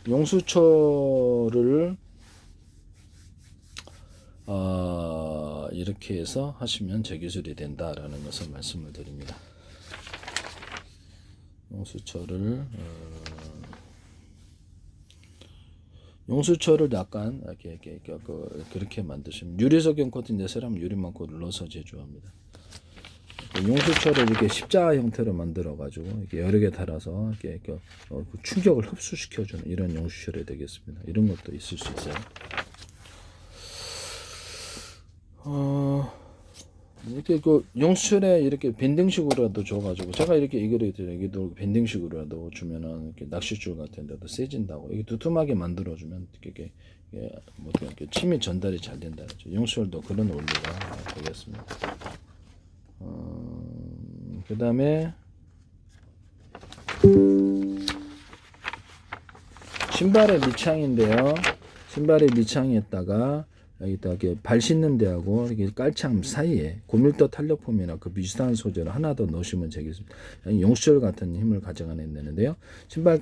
용수철을 이렇게 해서 하시면 제 기술이 된다라는 것을 말씀을 드립니다. 용수철을 약간 그렇게 만드시면 유리석용 코팅 내서라면 유리망코를 넣어서 제조합니다. 용수철을 이렇게 십자가 형태로 만들어 가지고 이렇게 여러 개 달아서 이렇게 충격을 흡수시켜주는 이런 용수철이 되겠습니다. 이런 것도 있을 수 있어요. 이렇게 그 용수철에 이렇게 밴딩식으로라도 줘가지고 제가 이렇게 이게도 밴딩식으로라도 주면은 이렇게 낚싯줄 같은 데도 세진다고 이게 두툼하게 만들어주면 이렇게 뭐 이렇게 침이 전달이 잘 된다는 거죠. 용수철도 그런 원리가 되겠습니다. 그 다음에 신발의 밑창인데요. 신발의 밑창에다가 여기다 이렇게 발 씻는 데하고 이렇게 깔창 사이에 고밀도 탄력폼이나 그 비슷한 소재를 하나 더 넣으시면 되겠습니다. 용수철 같은 힘을 가져가는데요. 신발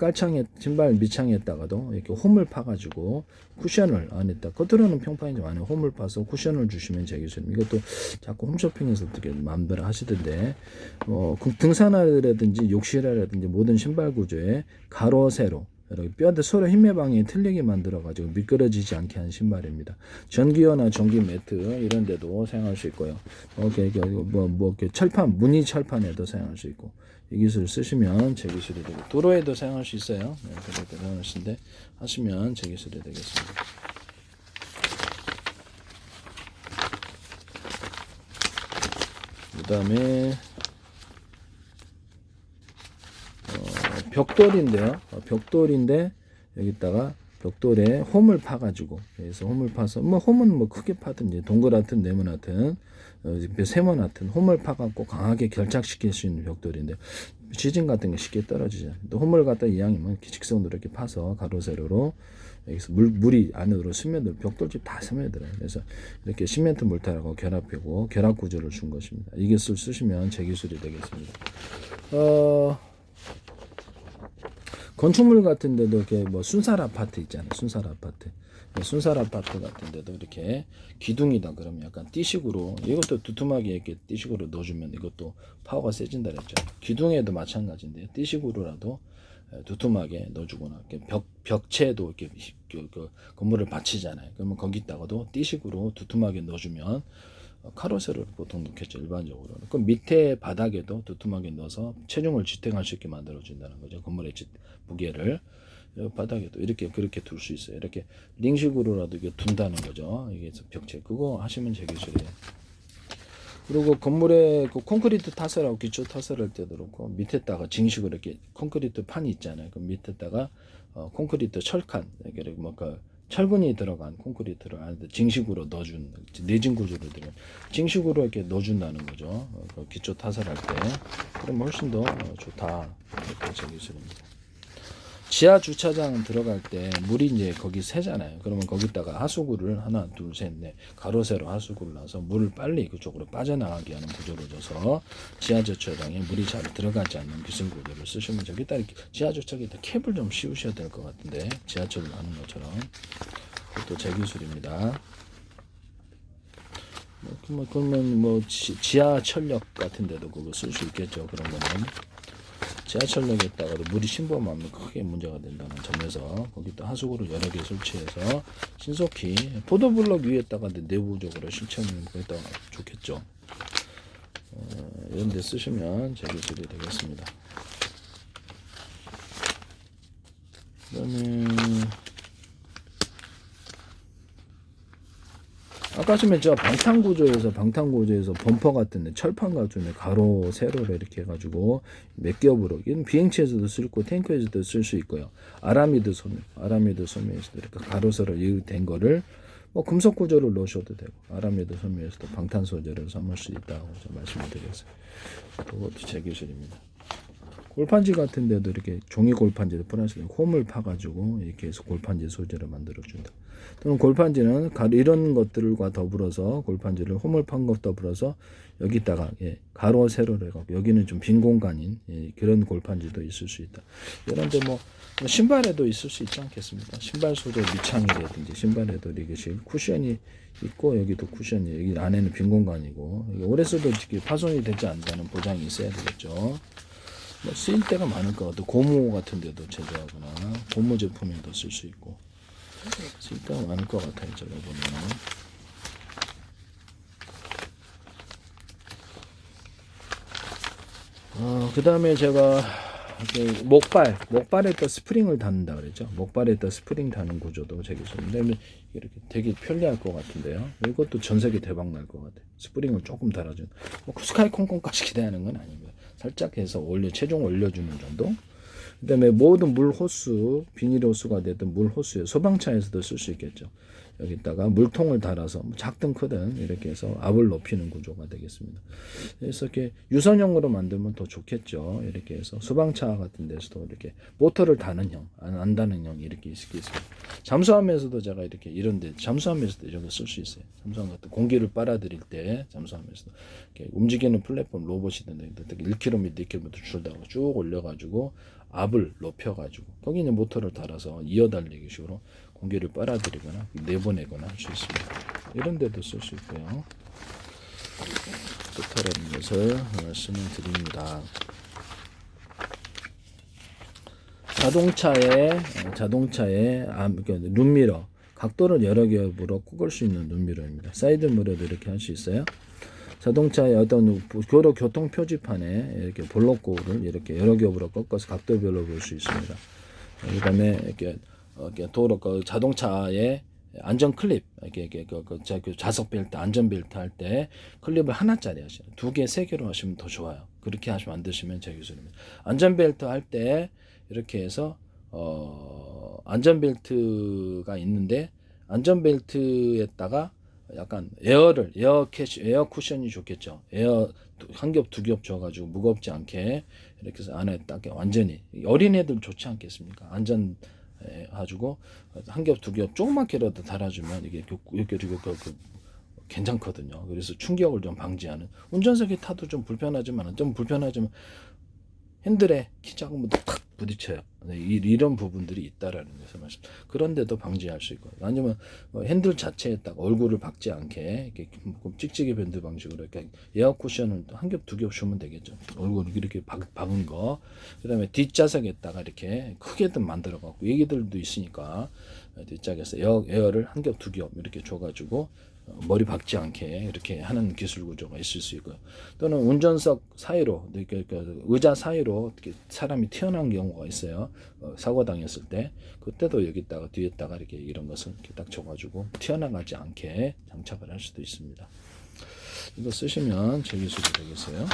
밑창에다가도 이렇게 홈을 파가지고 쿠션을 안에다 겉으로는 평판이지만 안에 홈을 파서 쿠션을 주시면 되겠습니다. 이것도 자꾸 홈쇼핑에서 어떻게 마음대로 하시던데 등산화라든지 욕실화라든지 모든 신발 구조에 가로 세로 이렇게 뼈대 서로 힘매방이 틀리게 만들어가지고 미끄러지지 않게 하는 신발입니다. 전기화나 전기 매트 이런 데도 사용할 수 있고요. 이렇게 철판, 무늬 철판에도 사용할 수 있고 이 기술을 쓰시면 제 기술이 되고 도로에도 사용할 수 있어요. 도로에도 사용할 수 있는데 하시면 제 기술이 되겠습니다. 그 다음에 벽돌인데 여기다가 벽돌에 홈을 파가지고 그래서 홈을 파서 홈은 크게 파든지 동그랗든 네모나든 세모나든 홈을 파갖고 강하게 결착시킬 수 있는 벽돌인데 지진 같은 게 쉽게 떨어지잖아요. 또 홈을 갖다 이왕이면 직선으로 이렇게 파서 가로 세로로 여기서 물이 안으로 스며들 벽돌집 다 스며들어요. 그래서 이렇게 시멘트 물타라고 결합하고 결합 구조를 준 것입니다. 이 기술 쓰시면 제 기술이 되겠습니다. 건축물 같은 데도 이렇게 순살 아파트 있잖아요. 순살 아파트. 순살 아파트 같은 데도 이렇게 기둥이다 그러면 약간 띠식으로, 이것도 두툼하게 이렇게 띠식으로 넣어주면 이것도 파워가 세진다 그랬죠. 기둥에도 마찬가지인데 띠식으로라도 두툼하게 넣어주거나, 벽체도 이렇게 그 건물을 받치잖아요. 그러면 거기다가도 띠식으로 두툼하게 넣어주면 카로세를 보통 넣겠죠, 일반적으로. 그 밑에 바닥에도 두툼하게 넣어서 체중을 지탱할 수 있게 만들어 준다는 거죠. 건물의 무게를 바닥에도 이렇게 그렇게 둘 수 있어요. 이렇게 링식으로라도 이게 둔다는 거죠. 이게 벽체, 그거 하시면 제 기술이에요. 그리고 건물에 그 콘크리트 타설하고 기초 타설할 때도 그렇고, 밑에다가 징식으로 이렇게 콘크리트 판이 있잖아요. 그 밑에다가 콘크리트 철칸, 이렇게 뭔가 철근이 들어간 콘크리트를 안에 징식으로 넣어준, 내진 구조로 들어 징식으로 이렇게 넣어준다는 거죠. 그 기초 타설할 때. 그럼 훨씬 더 좋다. 이렇게 제 기술입니다. 지하 주차장 들어갈 때 물이 이제 거기 새잖아요. 그러면 거기다가 하수구를 하나, 둘, 셋, 넷 가로 세로 하수구를 놔서 물을 빨리 그쪽으로 빠져나가게 하는 구조로 줘서 지하 주차장에 물이 잘 들어가지 않는 기승 구조를 쓰시면, 저기다 이렇게 지하 주차장에다 캡을 좀 씌우셔야 될 것 같은데, 지하철을 하는 것처럼. 그것도 제 기술입니다. 그러면 뭐 지하철역 같은 데도 그거 쓸 수 있겠죠. 그런 거는. 지하철역에다가도 물이 침범하면 크게 문제가 된다는 점에서 거기다 하수구를 여러 개 설치해서 신속히 포도블럭 위에다가 내부적으로 실천하면 거기다가 좋겠죠. 이런 데 쓰시면 제 기술이 되겠습니다. 그다음에 아까 전에 저 방탄구조에서 범퍼 같은 데 철판 같은 데 가로 세로로 이렇게 해가지고 몇 겹으로, 이건 비행체에서도 쓸고 탱크에서도 쓸 수 있고요. 아라미드 소매에서도 이렇게 가로 세로 된 거를 뭐 금속 구조를 넣으셔도 되고, 아라미드 소매에서도 방탄 소재를 삼을 수 있다고 말씀을 드렸어요. 그것도 제 기술입니다. 골판지 같은 데도 이렇게 종이 골판지를 플라스틱 홈을 파가지고 이렇게 해서 골판지 소재를 만들어준다. 또는 골판지는 이런 것들과 더불어서 골판지를 홈을 판 것 더불어서 여기다가 가로 세로를 해갖고 여기는 좀 빈 공간인 그런 골판지도 있을 수 있다. 이런데 뭐 신발에도 있을 수 있지 않겠습니까? 신발 소재 밑창이라든지 신발에도 이것이 쿠션이 있고, 여기도 쿠션이, 여기 안에는 빈 공간이고, 오래 써도 파손이 되지 않는다는 보장이 있어야 되겠죠. 뭐 쓰일 때가 많을 것 같아요. 고무 같은 데도 제조하거나 고무 제품에도 쓸 수 있고 쓸 때가 많을 것 같아요. 제가 보면. 그 다음에 제가 목발에다 스프링을 다는다 그랬죠. 목발에다 스프링 다는 구조도 제 기술인데 이렇게 되게 편리할 것 같은데요. 이것도 전 세계 대박 날 것 같아요. 스프링을 조금 달아준, 뭐 스카이 콩콩까지 기대하는 건 아니고요. 살짝 해서 체중 올려주는 정도. 그 다음에 모든 물 호수, 비닐 호수가 되든 물 호수에 소방차에서도 쓸 수 있겠죠. 여기다가 물통을 달아서 작든 크든 이렇게 해서 압을 높이는 구조가 되겠습니다. 그래서 이렇게 유선형으로 만들면 더 좋겠죠. 이렇게 해서 소방차 같은 데서도 이렇게 모터를 다는 형, 안 다는 형 이렇게 있습니다. 잠수함에서도 제가 이렇게 이런데 잠수함에서도 이런 거 쓸 수 있어요. 잠수함 같은 공기를 빨아들일 때 잠수함에서도 이렇게 움직이는 플랫폼 로봇이던데 1km, 2km 줄다가 쭉 올려가지고 압을 높여가지고 거기 이제 모터를 달아서 이어달리기 식으로 공기를 빨아들이거나 내보내거나 할 수 있습니다. 이런 데도 쓸 수 있고요. 좋다라는 것을 말씀을 드립니다. 자동차에 룸미러, 각도를 여러 겹으로 꺾을 수 있는 룸미러입니다. 사이드 미러도 이렇게 할 수 있어요. 자동차의 어떤 교통 표지판에 이렇게 볼록고를 이렇게 여러 겹으로 꺾어서 각도별로 볼 수 있습니다. 그다음에 이렇게 도로 자동차의 안전 클립, 이렇게 좌석 벨트, 안전 벨트 할 때 클립을 하나짜리 하시면 2개, 3개로 하시면 더 좋아요. 그렇게 하시면 안 되시면 제 기술입니다. 안전 벨트 할 때 이렇게 해서 안전 벨트가 있는데 안전 벨트에다가 약간 에어 쿠션이 좋겠죠. 에어 한 겹, 2겹 줘가지고 무겁지 않게 이렇게 해서 안에 딱 완전히 어린애들 좋지 않겠습니까? 안전 해가지고 한 겹, 2겹 조그맣게라도 달아주면 이게 괜찮거든요. 그래서 충격을 좀 방지하는, 운전석에 타도 좀 불편하지만 핸들에 키 작으면 탁 부딪혀요. 이런 부분들이 있다라는 것을 말씀. 그런데도 방지할 수 있고, 아니면 핸들 자체에다가 얼굴을 박지 않게 이렇게 찍찍이 밴드 방식으로 이렇게 에어 쿠션을 한 겹 두 겹 주면 되겠죠. 얼굴을 이렇게 박은 거. 그다음에 뒷좌석에다가 이렇게 크게든 만들어 갖고 얘기들도 있으니까 뒷좌석에서 에어를 한 겹 두 겹 이렇게 줘가지고 머리 박지 않게 이렇게 하는 기술 구조가 있을 수 있고요. 또는 운전석 사이로, 그러니까 의자 사이로 이렇게 사람이 튀어나온 경우가 있어요. 사고 당했을 때 그때도 여기다가 뒤에다가 이렇게 이런 것을 이렇게 딱 줘가지고 튀어나가지 않게 장착을 할 수도 있습니다. 이거 쓰시면 제 기술이 되겠어요.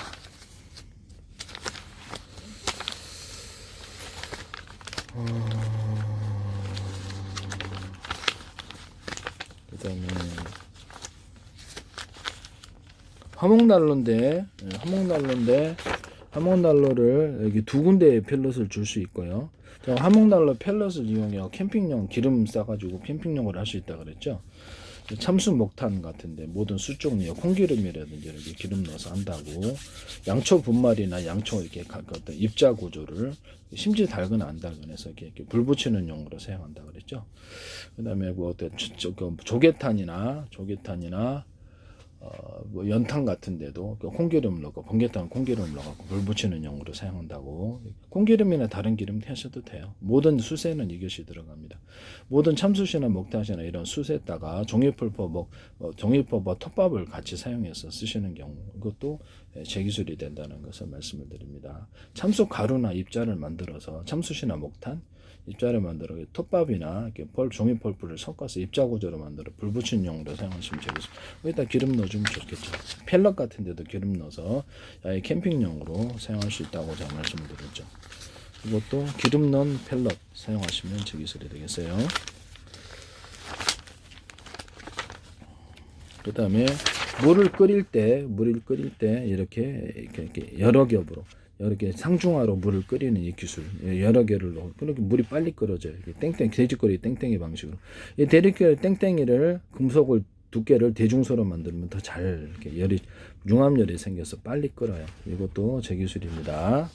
그다음에 화목난로를 여기 두 군데에 펠럿을 줄 수 있고요. 화목난로 펠럿을 이용해 캠핑용 기름 싸가지고 캠핑용을 할 수 있다 그랬죠. 참수 목탄 같은데 모든 수 종류 콩기름이라든지 이렇게 기름 넣어서 한다고. 양초 분말이나 양초 이렇게 어떤 입자 구조를 심지 달거나 안 달거나 해서 이렇게 불 붙이는 용으로 사용한다 그랬죠. 그다음에 뭐 어떤 조개탄이나 뭐 연탄 같은데도 콩기름을 넣고 번개탄 콩기름을 넣고 불 붙이는 용으로 사용한다고. 콩기름이나 다른 기름 하셔도 돼요. 모든 숯에는 이것이 들어갑니다. 모든 참숯이나 목탄이나 이런 숯에다가 종이폴포 톱밥을 같이 사용해서 쓰시는 경우 이것도 제 기술이 된다는 것을 말씀을 드립니다. 참숯 가루나 입자를 만들어서 참숯이나 목탄 입자를 만들어 톱밥이나 이렇게 종이폴프를 섞어서 입자 구조로 만들어 불 붙이는 용으로 사용하시면 되겠습니다. 여기다 기름 넣어주면 좋겠죠. 펠럿 같은 데도 기름 넣어서 캠핑용으로 사용할 수 있다고 제가 말씀을 드렸죠. 이것도 기름 넣은 펠럿 사용하시면 제 기술이 되겠어요. 그 다음에 물을 끓일 때 이렇게 여러 겹으로 이렇게 상중하로 물을 끓이는 이 기술 여러 개를 넣어 그렇게 물이 빨리 끓어져요. 돼지꼬리 땡땡이 방식으로 이 돼지꼬리 땡땡이를 금속을 두께를 대중소로 만들면 더 잘 이렇게 융합열이 생겨서 빨리 끓어요. 이것도 제 기술입니다.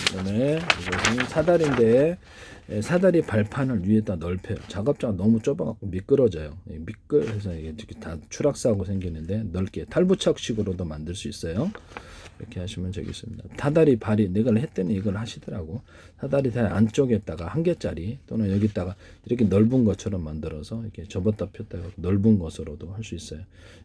그다음에 이것은 사다리인데 사다리 발판을 위에다 넓혀요. 작업자가 너무 좁아갖고 미끄러져요. 미끌해서 이게 다 추락사고 생기는데 넓게 탈부착식으로도 만들 수 있어요. 이렇게 하시면 되겠습니다. 사다리 발이 내가 했더니 이걸 하시더라고. 사다리 다리 안쪽에다가 한 개짜리 또는 여기다가 이렇게 넓은 것처럼 만들어서 이렇게 접었다 폈다 넓은 것으로도 할 수 있어요.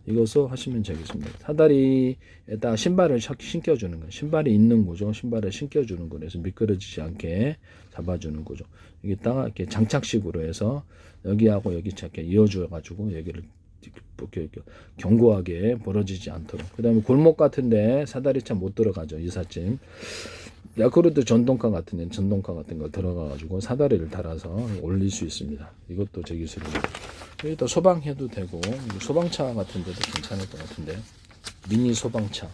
이것을 하시면 되겠습니다. 사다리에다가 신발을 신겨주는 거예요. 신발이 있는 구조, 신발을 신겨주는 거예요. 그래서 미끄러지지 않게 잡아주는 구조. 여기다가 이렇게 장착식으로 해서 여기하고 여기 이렇게 이어줘 가지고 여기를 견고하게 벌어지지 않도록. 그 다음에 골목 같은데 사다리차 못 들어가죠. 이삿짐 야쿠르트 전동카 같은 거 들어가 가지고 사다리를 달아서 올릴 수 있습니다. 이것도 제 기술입니다. 여기다 소방해도 되고 소방차 같은 데도 괜찮을 것 같은데 미니 소방차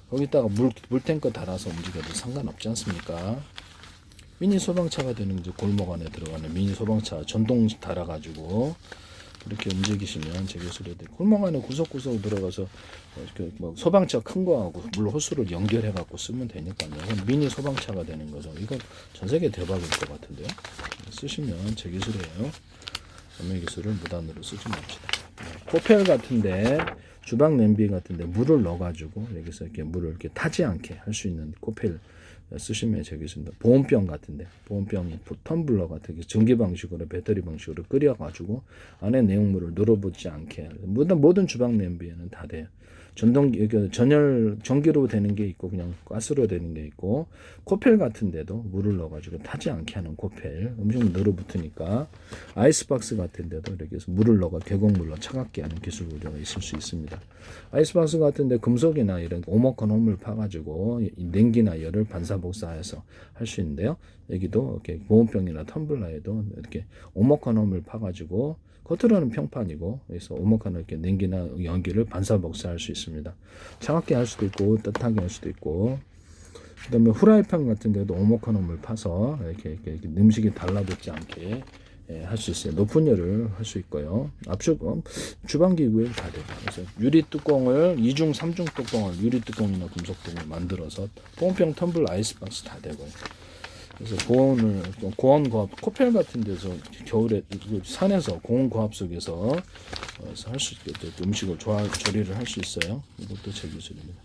거기다가 물탱크 달아서 움직여도 상관없지 않습니까? 미니 소방차가 되는 이제 골목 안에 들어가는 미니 소방차 전동 달아가지고 이렇게 움직이시면 제 기술이 돼. 골목 안에 구석구석 들어가서 뭐 소방차 큰 거하고 물 호스를 연결해 갖고 쓰면 되니까요. 미니 소방차가 되는 거죠. 이거 전 세계 대박일 것 같은데요. 쓰시면 제 기술이에요. 남의 기술을 무단으로 쓰지 맙시다. 코펠 같은데 주방 냄비 같은데 물을 넣어가지고 여기서 이렇게 물을 이렇게 타지 않게 할 수 있는 코펠 쓰시면 되겠습니다. 보온병 같은데 보온병 텀블러 같은 전기 방식으로 배터리 방식으로 끓여가지고 안에 내용물을 눌어붙지 않게 모든 주방 냄비에는 다 돼요. 전기로 되는 게 있고 그냥 가스로 되는 게 있고 코펠 같은 데도 물을 넣어가지고 타지 않게 하는 코펠 음식물 늘어붙으니까 아이스박스 같은 데도 이렇게 해서 물을 넣어가 계곡물로 차갑게 하는 기술 구조가 있을 수 있습니다. 아이스박스 같은 데 금속이나 이런 오목한 홈을 파가지고 냉기나 열을 반사복사해서 할 수 있는데요. 여기도 이렇게 보온병이나 텀블러에도 이렇게 오목한 홈을 파가지고 겉으로는 평판이고 그래서 오목한 이렇게 냉기나 연기를 반사복사할 수 있습니다. 차갑게 할 수도 있고 따뜻하게 할 수도 있고 그다음에 후라이팬 같은 데도 오목한 홈을 파서 이렇게 음식이 달라붙지 않게 할 수 있어요. 높은 열을 할 수 있고요. 압축 주방기구에 다 돼요. 그래서 유리 뚜껑을 2중 3중 뚜껑을 유리 뚜껑이나 금속 뚜껑을 만들어서 뽕병 텀블러 아이스박스 다 되고요. 그래서 고온 고압 코펠 같은 데서 겨울에 산에서 고온 고압 속에서 할 수 있게 음식을 조리를 할 수 있어요. 이것도 제 기술입니다.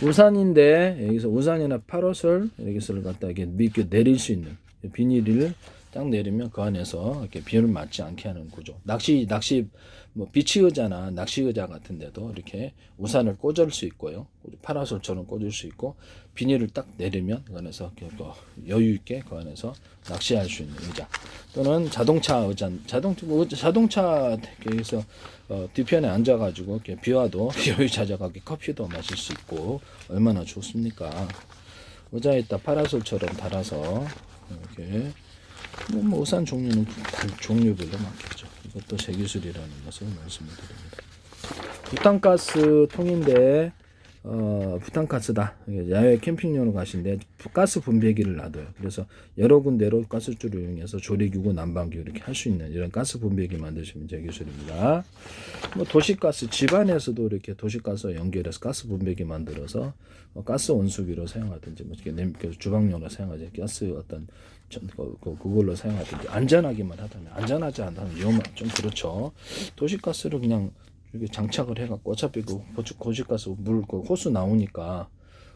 우산인데 여기서 우산이나 파라솔 여기서를 갖다 이렇게 내릴 수 있는 비닐을 딱 내리면 그 안에서 이렇게 비를 맞지 않게 하는 구조. 낚시 뭐 비치 의자나 낚시 의자 같은 데도 이렇게 우산을 꽂을 수 있고요. 파라솔처럼 꽂을 수 있고 비닐을 딱 내리면 그 안에서 여유 있게 그 안에서 낚시할 수 있는 의자. 또는 자동차 의자, 자동차 여기서 뒤편에 앉아가지고 이렇게 비 와도 여유 찾아가게 커피도 마실 수 있고 얼마나 좋습니까? 의자에다 파라솔처럼 달아서 이렇게 뭐 우산 종류는 종류별로 많겠죠. 이것도 제 기술이라는 것을 말씀을 드립니다. 부탄가스 통인데 부탄가스다. 야외 캠핑용으로 가신데 가스 분배기를 놔둬요. 그래서 여러 군데로 가스줄을 이용해서 조리기구, 난방기구 이렇게 할 수 있는 이런 가스 분배기 만드시면 제 기술입니다. 뭐 도시가스 집안에서도 이렇게 도시가스 연결해서 가스 분배기 만들어서 가스 온수기로 사용하든지 뭐 이렇게 주방용으로 사용하지 가스 어떤 그걸로 사용하든지 안전하기만 하다면 안전하지 않다면 위험한 좀 그렇죠. 도시가스를 그냥 이렇게 장착을 해갖고 어차피 그 도시가스 물 그 호수 나오니까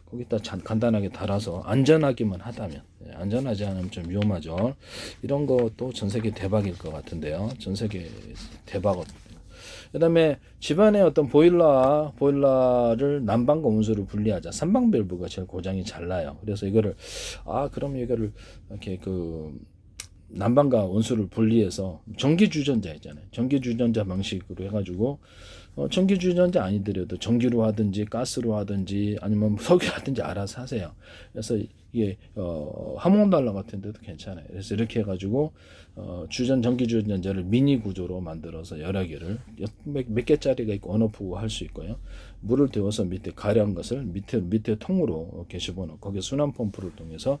거기다 간단하게 달아서 안전하기만 하다면 안전하지 않으면 좀 위험하죠. 이런 것도 전 세계 대박일 것 같은데요. 전 세계 대박. 그다음에 집안에 어떤 보일러를 난방과 온수를 분리하자. 삼방 밸브가 제일 고장이 잘 나요. 그래서 이거를 그럼 이거를 이렇게 난방과 온수를 분리해서 전기 주전자 있잖아요. 전기 주전자 방식으로 해가지고 전기 주전자 아니더라도 전기로 하든지 가스로 하든지 아니면 석유 하든지 알아서 하세요. 그래서 이게 화목난로 같은 데도 괜찮아요. 그래서 이렇게 해가지고 전기 주전자를 미니 구조로 만들어서 여러 개를 몇 개짜리가 있고 온오프고 할 수 있고요. 물을 데워서 밑에 가려운 것을 밑에 통으로 이렇게 집어넣고 거기에 순환 펌프를 통해서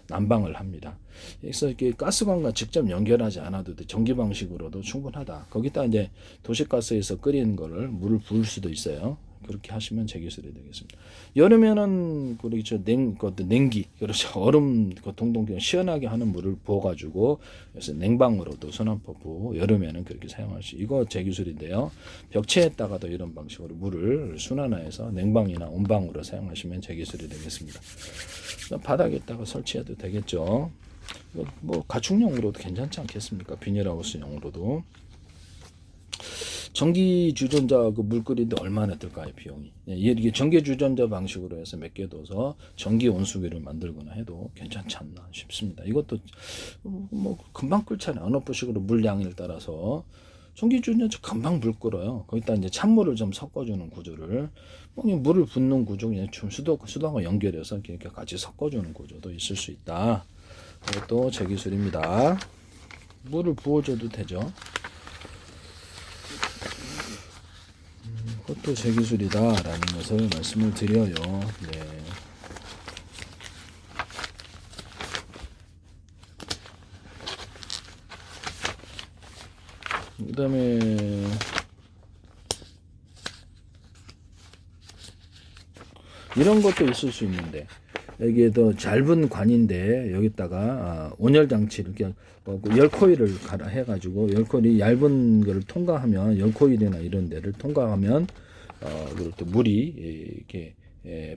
난방을 합니다. 그래서 이렇게 가스관과 직접 연결하지 않아도 돼. 전기 방식으로도 충분하다. 거기다 이제 도시가스에서 끓인 거를 물을 부을 수도 있어요. 그렇게 하시면 제 기술이 되겠습니다. 여름에는 그렇죠. 냉기 그렇죠. 얼음 동동 시원하게 하는 물을 부어가지고 그래서 냉방으로도 순환펌프 여름에는 그렇게 사용할 수. 이거 제 기술인데요. 벽체에다가도 이런 방식으로 물을 순환해서 냉방이나 온방으로 사용하시면 제 기술이 되겠습니다. 바닥에다가 설치해도 되겠죠. 뭐 가축용으로도 괜찮지 않겠습니까? 비닐하우스용으로도. 전기 주전자 물 끓이는데 얼마나 들까요, 비용이? 이게 전기 주전자 방식으로 해서 몇 개 둬서 전기 온수기를 만들거나 해도 괜찮지 않나 싶습니다. 이것도 뭐 금방 끓잖아요. 언어프식으로 물량을 따라서 전기 주전자 금방 물 끓어요. 거기다 이제 찬물을 좀 섞어주는 구조를 물을 붓는 구조, 그냥 좀 수도와 연결해서 이렇게 같이 섞어주는 구조도 있을 수 있다. 이것도 제 기술입니다. 물을 부어줘도 되죠. 그것도 제 기술이다라는 것을 말씀을 드려요. 네. 그 다음에 이런 것도 있을 수 있는데 여기에 더 짧은 관인데 여기다가 온열 장치를 그냥 열코일을 해가지고 열코일이 얇은 거를 통과하면 열코일이나 이런 데를 통과하면 그리고 또 물이 이렇게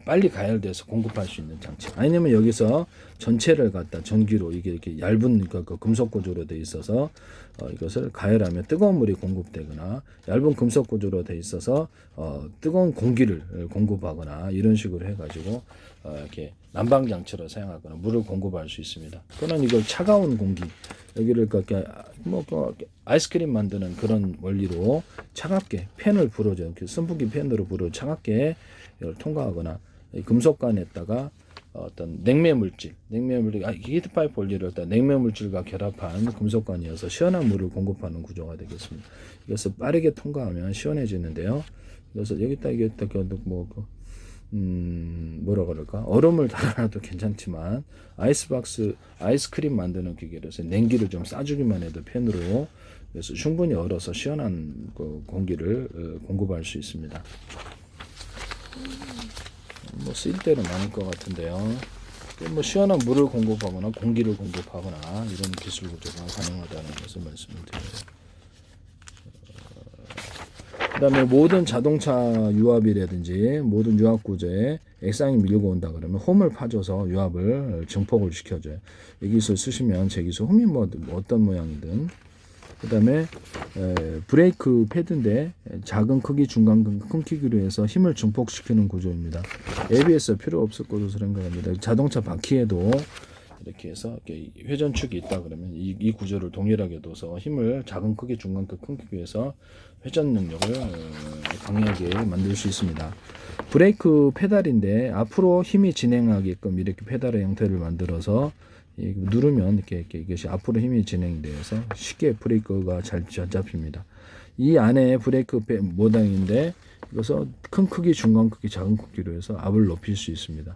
빨리 가열돼서 공급할 수 있는 장치. 아니면 여기서 전체를 갖다 전기로 이게 이렇게 얇은 그 금속 구조로 돼 있어서 이것을 가열하면 뜨거운 물이 공급되거나 얇은 금속 구조로 돼 있어서 뜨거운 공기를 공급하거나 이런 식으로 해가지고 이렇게 난방 장치로 사용하거나 물을 공급할 수 있습니다. 또는 이걸 차가운 공기 여기를 그렇게 아이스크림 만드는 그런 원리로 차갑게 팬을 불어줘 이렇게 선풍기 팬으로 불어 차갑게 이걸 통과하거나 금속관에다가 어떤 냉매 물질 히트파이프 원리를 냉매 물질과 결합한 금속관이어서 시원한 물을 공급하는 구조가 되겠습니다. 이것을 빠르게 통과하면 시원해지는데요. 그래서 여기다 뭐라 그럴까? 얼음을 달아놔도 괜찮지만 아이스크림 만드는 기계로서 냉기를 좀 싸주기만 해도 팬으로 그래서 충분히 얼어서 시원한 그 공기를 공급할 수 있습니다. 뭐 쓰일 때는 많을 것 같은데요. 뭐 시원한 물을 공급하거나 공기를 공급하거나 이런 기술 구조가 가능하다는 것을 말씀을 드려요. 그 다음에 모든 자동차 유압이라든지 모든 유압 구조에 액상이 밀고 온다 그러면 홈을 파줘서 유압을 증폭을 시켜줘요. 이 기술 쓰시면 제 기술 홈이 뭐 어떤 모양이든. 그 다음에 브레이크 패드인데 작은 크기 중간 크기 큰 크기로 해서 힘을 증폭시키는 구조입니다. ABS 필요 없을 것으로 생각합니다. 자동차 바퀴에도 이렇게 해서 이렇게 회전축이 있다 그러면 이 구조를 동일하게 둬서 힘을 작은 크기 중간 크기 큰 크기에서 회전 능력을 강하게 만들 수 있습니다. 브레이크 페달인데 앞으로 힘이 진행하게끔 이렇게 페달의 형태를 만들어서 누르면 이렇게 이것이 앞으로 힘이 진행되어서 쉽게 브레이크가 잘 잡힙니다. 이 안에 브레이크 모양인데 이것은 큰 크기, 중간 크기, 작은 크기로 해서 압을 높일 수 있습니다.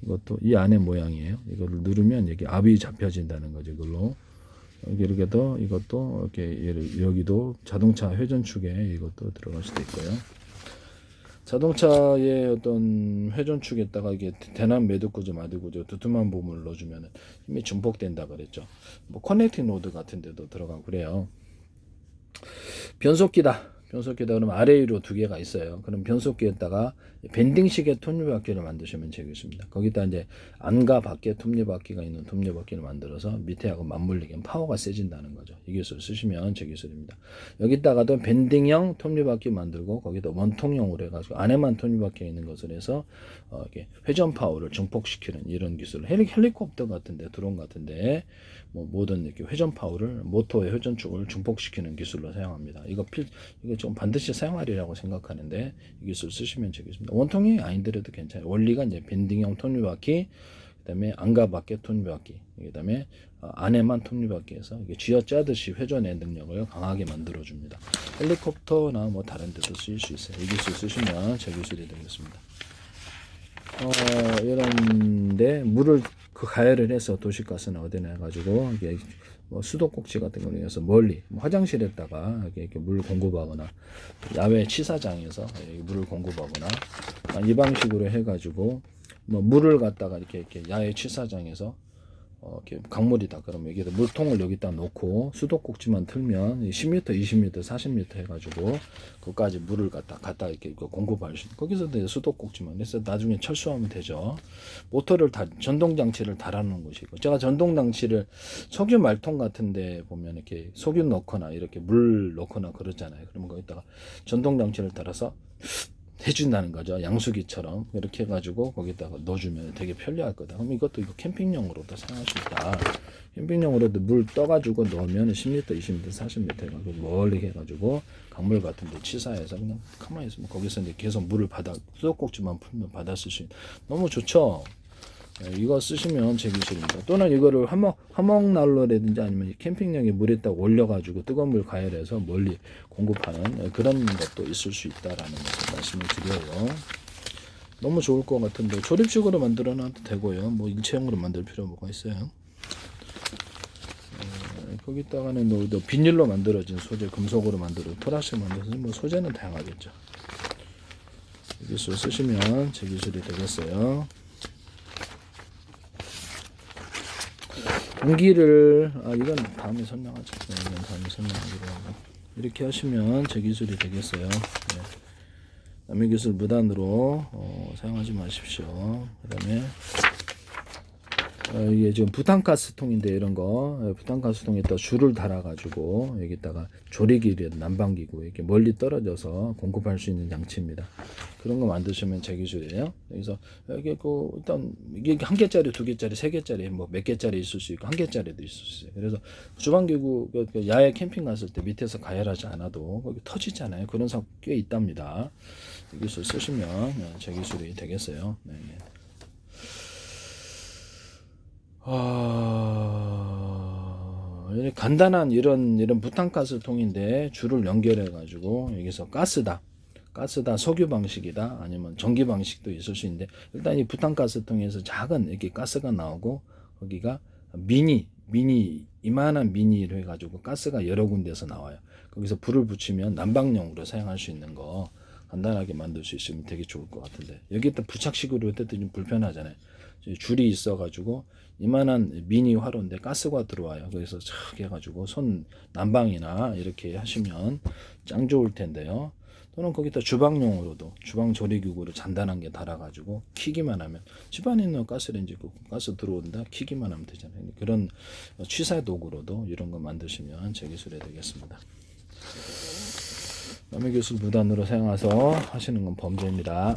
이것도 이 안에 모양이에요. 이거를 누르면 여기 압이 잡혀진다는 거죠. 이걸로 이렇게도 이것도 이렇게 여기도 자동차 회전축에 이것도 들어갈 수도 있고요. 자동차의 어떤 회전축에다가 이게 대남 매듭 구조, 마드 구조, 두툼한 부분을 넣어주면 힘이 증폭된다 그랬죠. 뭐 커넥팅 로드 같은 데도 들어가고 그래요. 변속기다. 변속기다 그러면 아래 위로 두 개가 있어요. 그럼 변속기에다가 밴딩식의 톱니바퀴를 만드시면 되겠습니다. 거기다 이제 안과 밖에 톱니바퀴가 있는 톱니바퀴를 만들어서 밑에하고 맞물리게 파워가 세진다는 거죠. 이 기술 쓰시면 제 기술입니다. 여기다가도 밴딩형 톱니바퀴 만들고 거기다 원통형으로 해가지고 안에만 톱니바퀴가 있는 것을 해서 이렇게 회전 파워를 증폭시키는 이런 기술. 헬리콥터 같은데 드론 같은데 뭐 모든 이렇게 회전 파워를 모터의 회전축을 증폭시키는 기술로 사용합니다. 이거 좀 반드시 사용하리라고 생각하는데 이 기술 쓰시면 되겠습니다. 원통형이 아니더라도 괜찮아요. 원리가 이제 밴딩형 톱니바퀴, 그다음에 안과 밖에 톱니바퀴, 그다음에 안에만 톱니바퀴에서 이게 쥐어짜듯이 회전의 능력을 강하게 만들어줍니다. 헬리콥터나 뭐 다른 데도 쓰일 수 있어요. 이 기술 쓰시면 제 기술이 되겠습니다. 이런데 물을 가열을 해서 도시가스나 어디나 해가지고 이게 뭐 수도꼭지 같은 거를 해서 멀리 화장실에다가 이렇게 물 공급하거나 야외 치사장에서 물을 공급하거나 이 방식으로 해가지고 뭐 물을 갖다가 이렇게 야외 치사장에서 이렇게 강물이다 그러면 여기다 물통을 여기다 놓고 수도꼭지만 틀면 10m, 20m, 40m 해가지고 그까지 물을 갖다 이렇게 공급할 수 있는 거기서 수도꼭지만 해서 나중에 철수하면 되죠. 모터를 전동 장치를 달아놓은 곳이고 제가 전동 장치를 석유 말통 같은데 보면 이렇게 석유 넣거나 이렇게 물 넣거나 그러잖아요. 그러면 거기다가 전동 장치를 달아서 해준다는 거죠. 양수기처럼 이렇게 해가지고 거기다가 넣어주면 되게 편리할 거다. 그럼 이거 캠핑용으로도 사용할 수 있다. 캠핑용으로도 물 떠가지고 넣으면 10m, 20m, 40m 해가지고 멀리 해가지고 강물 같은데 치사해서 그냥 가만히 있으면 거기서 이제 계속 물을 수도꼭지만 풀면 받아 쓸 수 있는 너무 좋죠. 이거 쓰시면 제 기술입니다. 또는 이거를 화목난로라든지 아니면 캠핑용에 물에다 올려가지고 뜨거운 물 가열해서 멀리 공급하는 그런 것도 있을 수 있다라는 것을 말씀을 드려요. 너무 좋을 것 같은데 조립식으로 만들어놔도 되고요. 뭐 일체형으로 만들 필요 뭐가 있어요. 거기다가는 또 비닐로 만들어진 소재, 금속으로 만들어진 플라스틱 만들어진 뭐 소재는 다양하겠죠. 이 기술 쓰시면 제 기술이 되겠어요. 공기를 이건 다음에 설명하죠. 이건 다음에 설명하기로 하고 이렇게 하시면 제 기술이 되겠어요. 네. 남의 기술 무단으로 사용하지 마십시오. 그다음에 이게 지금 부탄가스통인데 이런 거 부탄가스통에다 줄을 달아가지고 여기다가 조리기를 난방기구 이렇게 멀리 떨어져서 공급할 수 있는 장치입니다. 그런 거 만드시면 제 기술이에요. 그래서 이게 일단 이게 한 개짜리, 두 개짜리, 세 개짜리 뭐 몇 개짜리 있을 수 있고 한 개짜리도 있을 수 있어요. 그래서 주방기구 야외 캠핑 갔을 때 밑에서 가열하지 않아도 거기 터지잖아요. 그런 사람 꽤 있답니다. 이 기술 쓰시면 제 기술이 되겠어요. 네. 간단한 이런 부탄가스 통인데 줄을 연결해 가지고 여기서 가스다. 가스다 석유 방식이다 아니면 전기 방식도 있을 수 있는데 일단 이 부탄가스통에서 작은 이렇게 가스가 나오고 거기가 미니 이만한 미니로 해가지고 가스가 여러 군데서 나와요. 거기서 불을 붙이면 난방용으로 사용할 수 있는 거 간단하게 만들 수 있으면 되게 좋을 것 같은데 여기다 부착식으로 했더니 좀 불편하잖아요. 줄이 있어가지고 이만한 미니 화로인데 가스가 들어와요. 그래서 착 해가지고 손 난방이나 이렇게 하시면 짱 좋을 텐데요. 또는 거기다 주방용으로도 주방 조리기구를 잔단한 게 달아가지고 키기만 하면 집안에 있는 가스레인지 가스 들어온다 키기만 하면 되잖아요. 그런 취사 도구로도 이런 거 만드시면 제 기술이 되겠습니다. 남의 기술 무단으로 사용해서 하시는 건 범죄입니다.